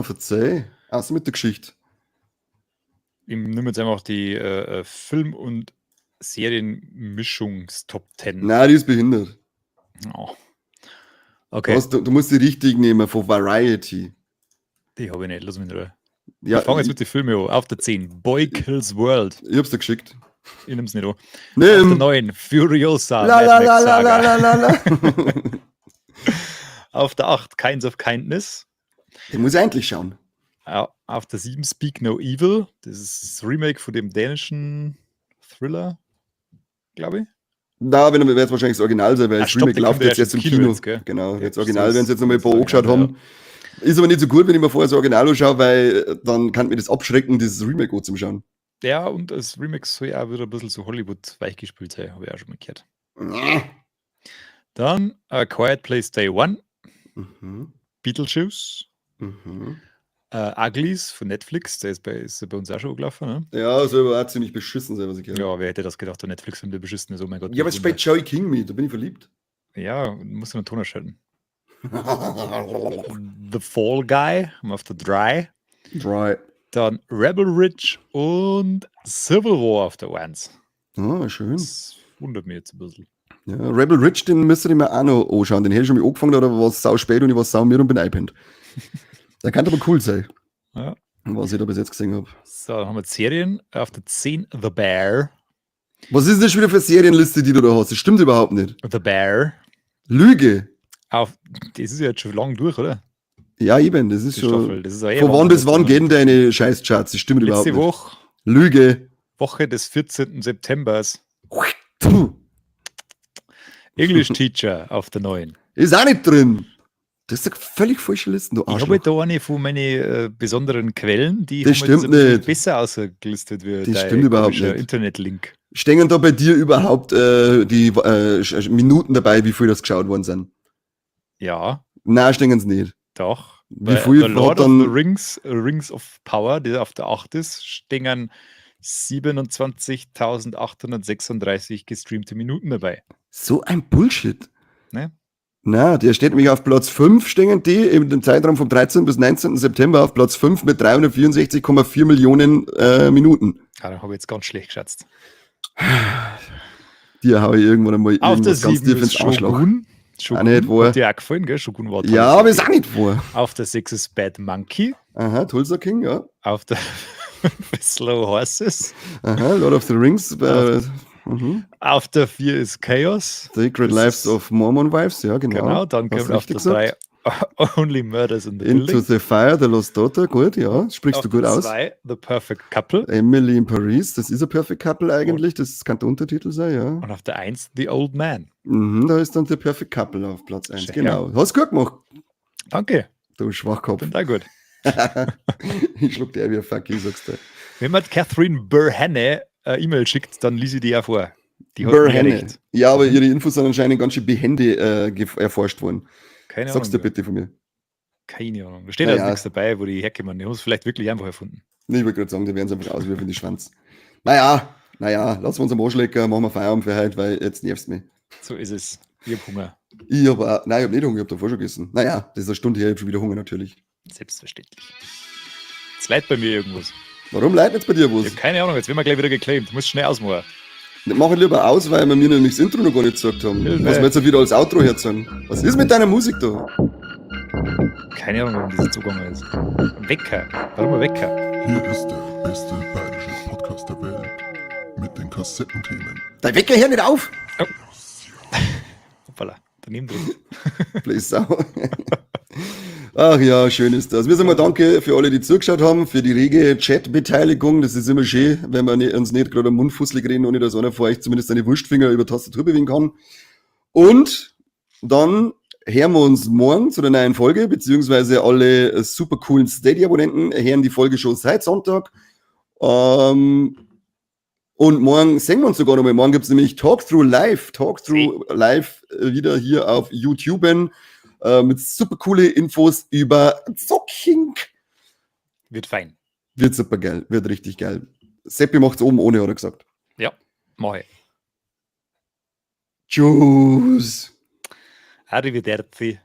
Verzeih. Außer mit der Geschichte. Ich nehme jetzt einfach die Film- und Serienmischungs-Top 10. Nein, die ist behindert. Oh. Okay. Du musst die richtig nehmen von Variety. Die habe ich nicht, lass mich in Ruhe. Ja, ich fange jetzt mit den Filmen an. Auf der 10, Boy Kills World. Ich hab's dir geschickt. Ich nehm's nicht an. Nee, Auf der 9, Furiosa. La. Auf der 8, Kinds of Kindness. Den muss ich eigentlich schauen. Auf der 7, Speak No Evil. Das ist das Remake von dem dänischen Thriller, glaube ich. Da wird es wahrscheinlich das Original sein, weil das Remake läuft jetzt im Kino. Jetzt, genau, jetzt Original, wenn sie jetzt nochmal ein paar angeschaut haben. Ist aber nicht so gut, wenn ich mir vorher das Original anschaue, weil dann kann mir das abschrecken, dieses Remake anzuschauen. Ja, und das Remake soll ja auch wieder ein bisschen so Hollywood weichgespült sein, habe ich auch schon mal gehört. Dann A Quiet Place Day One. Beetlejuice. Uglies von Netflix, der ist bei uns auch schon gelaufen. Ne? Ja, soll aber auch ziemlich beschissen sein, was ich gehört habe. Ja, wer hätte das gedacht, der Netflix-Film, der beschissen ist, oh mein Gott. Ja, aber es spielt Joey King mit, da bin ich verliebt. Ja, muss einen Ton erschalten. The Fall Guy, auf der 3. Dann Rebel Ridge und Civil War auf der 1. Ah, schön. Das wundert mich jetzt ein bisschen. Ja, Rebel Ridge, den müsste ich mir auch noch anschauen. Den hätte ich schon mal angefangen, oder war es sau spät und ich war sau mir und bin eingepennt. Der kann aber cool sein. Ja. Was ich da bis jetzt gesehen habe. So, dann haben wir Serien. Auf der 10 The Bear. Was ist denn schon wieder für Serienliste, die du da hast? Das stimmt überhaupt nicht. The Bear. Lüge. Das ist ja jetzt schon lang durch, oder? Ja, eben, das ist Die schon. Staffel. Das ist auch von wann bis wann gehen deine Scheißcharts? Das stimmt überhaupt nicht. Letzte Woche. Lüge. Woche des 14. Septembers. Puh. English Teacher auf der 9. Ist auch nicht drin. Das ist eine völlig falsche Liste, du Ich Arschloch. habe da eine von meinen besonderen Quellen, die das stimmt nicht. besser ausgelistet wird. Das stimmt überhaupt nicht. Internetlink. Stehen da bei dir überhaupt die Minuten dabei, wie viel das geschaut worden sind? Ja. Nein, stehen sie nicht. Doch. Wie viel The Lord hat dann of the Rings of Power, der auf der 8 ist, stehen 27.836 gestreamte Minuten dabei. So ein Bullshit. Ne? Na, der steht nämlich auf Platz 5, stehen die im Zeitraum vom 13. bis 19. September auf Platz 5 mit 364,4 Millionen Minuten. Ja, da habe ich jetzt ganz schlecht geschätzt. Dir habe ich irgendwann einmal auf der irgendwas ganz 7 tief ins ist Arschloch. Shogun. Auch nicht wahr. Hat dir auch gefallen, gell? Shogun war toll. Ja, aber ist auch nicht wahr. Auf der 6 ist Bad Monkey. Aha, Tulsa King, ja. Auf der Slow Horses. Aha, Lord of the Rings. Auf der 4 ist Chaos. Sacred Lives of Mormon Wives, ja, genau. Genau, dann kommt auf der 3 Only Murders in the Into Building. the Fire, The Lost Daughter, gut, ja, sprichst du gut aus. Auf der 2 The Perfect Couple. Emily in Paris, das ist ein Perfect Couple eigentlich, das kann der Untertitel sein, ja. Und auf der 1 The Old Man. Da ist dann der Perfect Couple auf Platz 1, Schön, genau. Hast du gut gemacht, Danke, du Schwachkopf. bin da gut. Ich schluck dir wie ein Fuck, ich sag's dir. Wenn man Catherine Burhanne eine E-Mail schickt, dann lese ich die auch vor. Die hat Burhanne. mehr Recht. Ja, aber ihre Infos sind anscheinend ganz schön behende erforscht worden. Keine Sag's dir Ahnung. bitte von mir. Keine Ahnung. Da steht nichts dabei, wo die herkommen. Die haben es vielleicht wirklich einfach erfunden. Nee, ich wollte gerade sagen, die werden es einfach auswürfen, die Schwanz. Naja, lassen wir uns am Arsch lecken, machen wir Feierabend für heute, weil jetzt nervst du mich. So ist es. Ich hab Hunger. Ich habe nicht Hunger, ich habe davor schon gegessen. Naja, das ist eine Stunde her, ich habe schon wieder Hunger natürlich. Selbstverständlich. Jetzt leidet bei mir irgendwas. Warum leidet jetzt bei dir Ich was? hab keine Ahnung, jetzt werden wir gleich wieder geclaimed. Muss schnell ausmachen. Mach ich lieber aus, weil wir mir nämlich das Intro noch gar nicht gesagt haben. Hilfe. Was wir jetzt wieder als Outro herzagen. Was ist mit deiner Musik da? Keine Ahnung, warum das zugegangen ist. Wecker. Warum ein Wecker? Hier ist der beste bayerische Podcast der Welt mit den Kassettenthemen. Dein Wecker hör nicht auf! Hoppala, daneben drin. Blöd Sau. Ach ja, schön ist das. Wir sagen mal danke für alle, die zugeschaut haben, für die rege Chat-Beteiligung. Das ist immer schön, wenn wir uns nicht gerade am Mund fusselig reden, ohne dass einer von euch zumindest seine Wurstfinger über Tastatur bewegen kann. Und dann hören wir uns morgen zu der neuen Folge, beziehungsweise alle super coolen Steady-Abonnenten hören die Folge schon seit Sonntag. Und morgen sehen wir uns sogar nochmal. Morgen gibt es nämlich Talkthrough Live wieder hier auf YouTube mit super coole Infos über Zocking. Wird fein. Wird super geil, wird richtig geil. Seppi macht's oben ohne, hat er gesagt. Ja, mach ich. Tschüss. Arrivederci.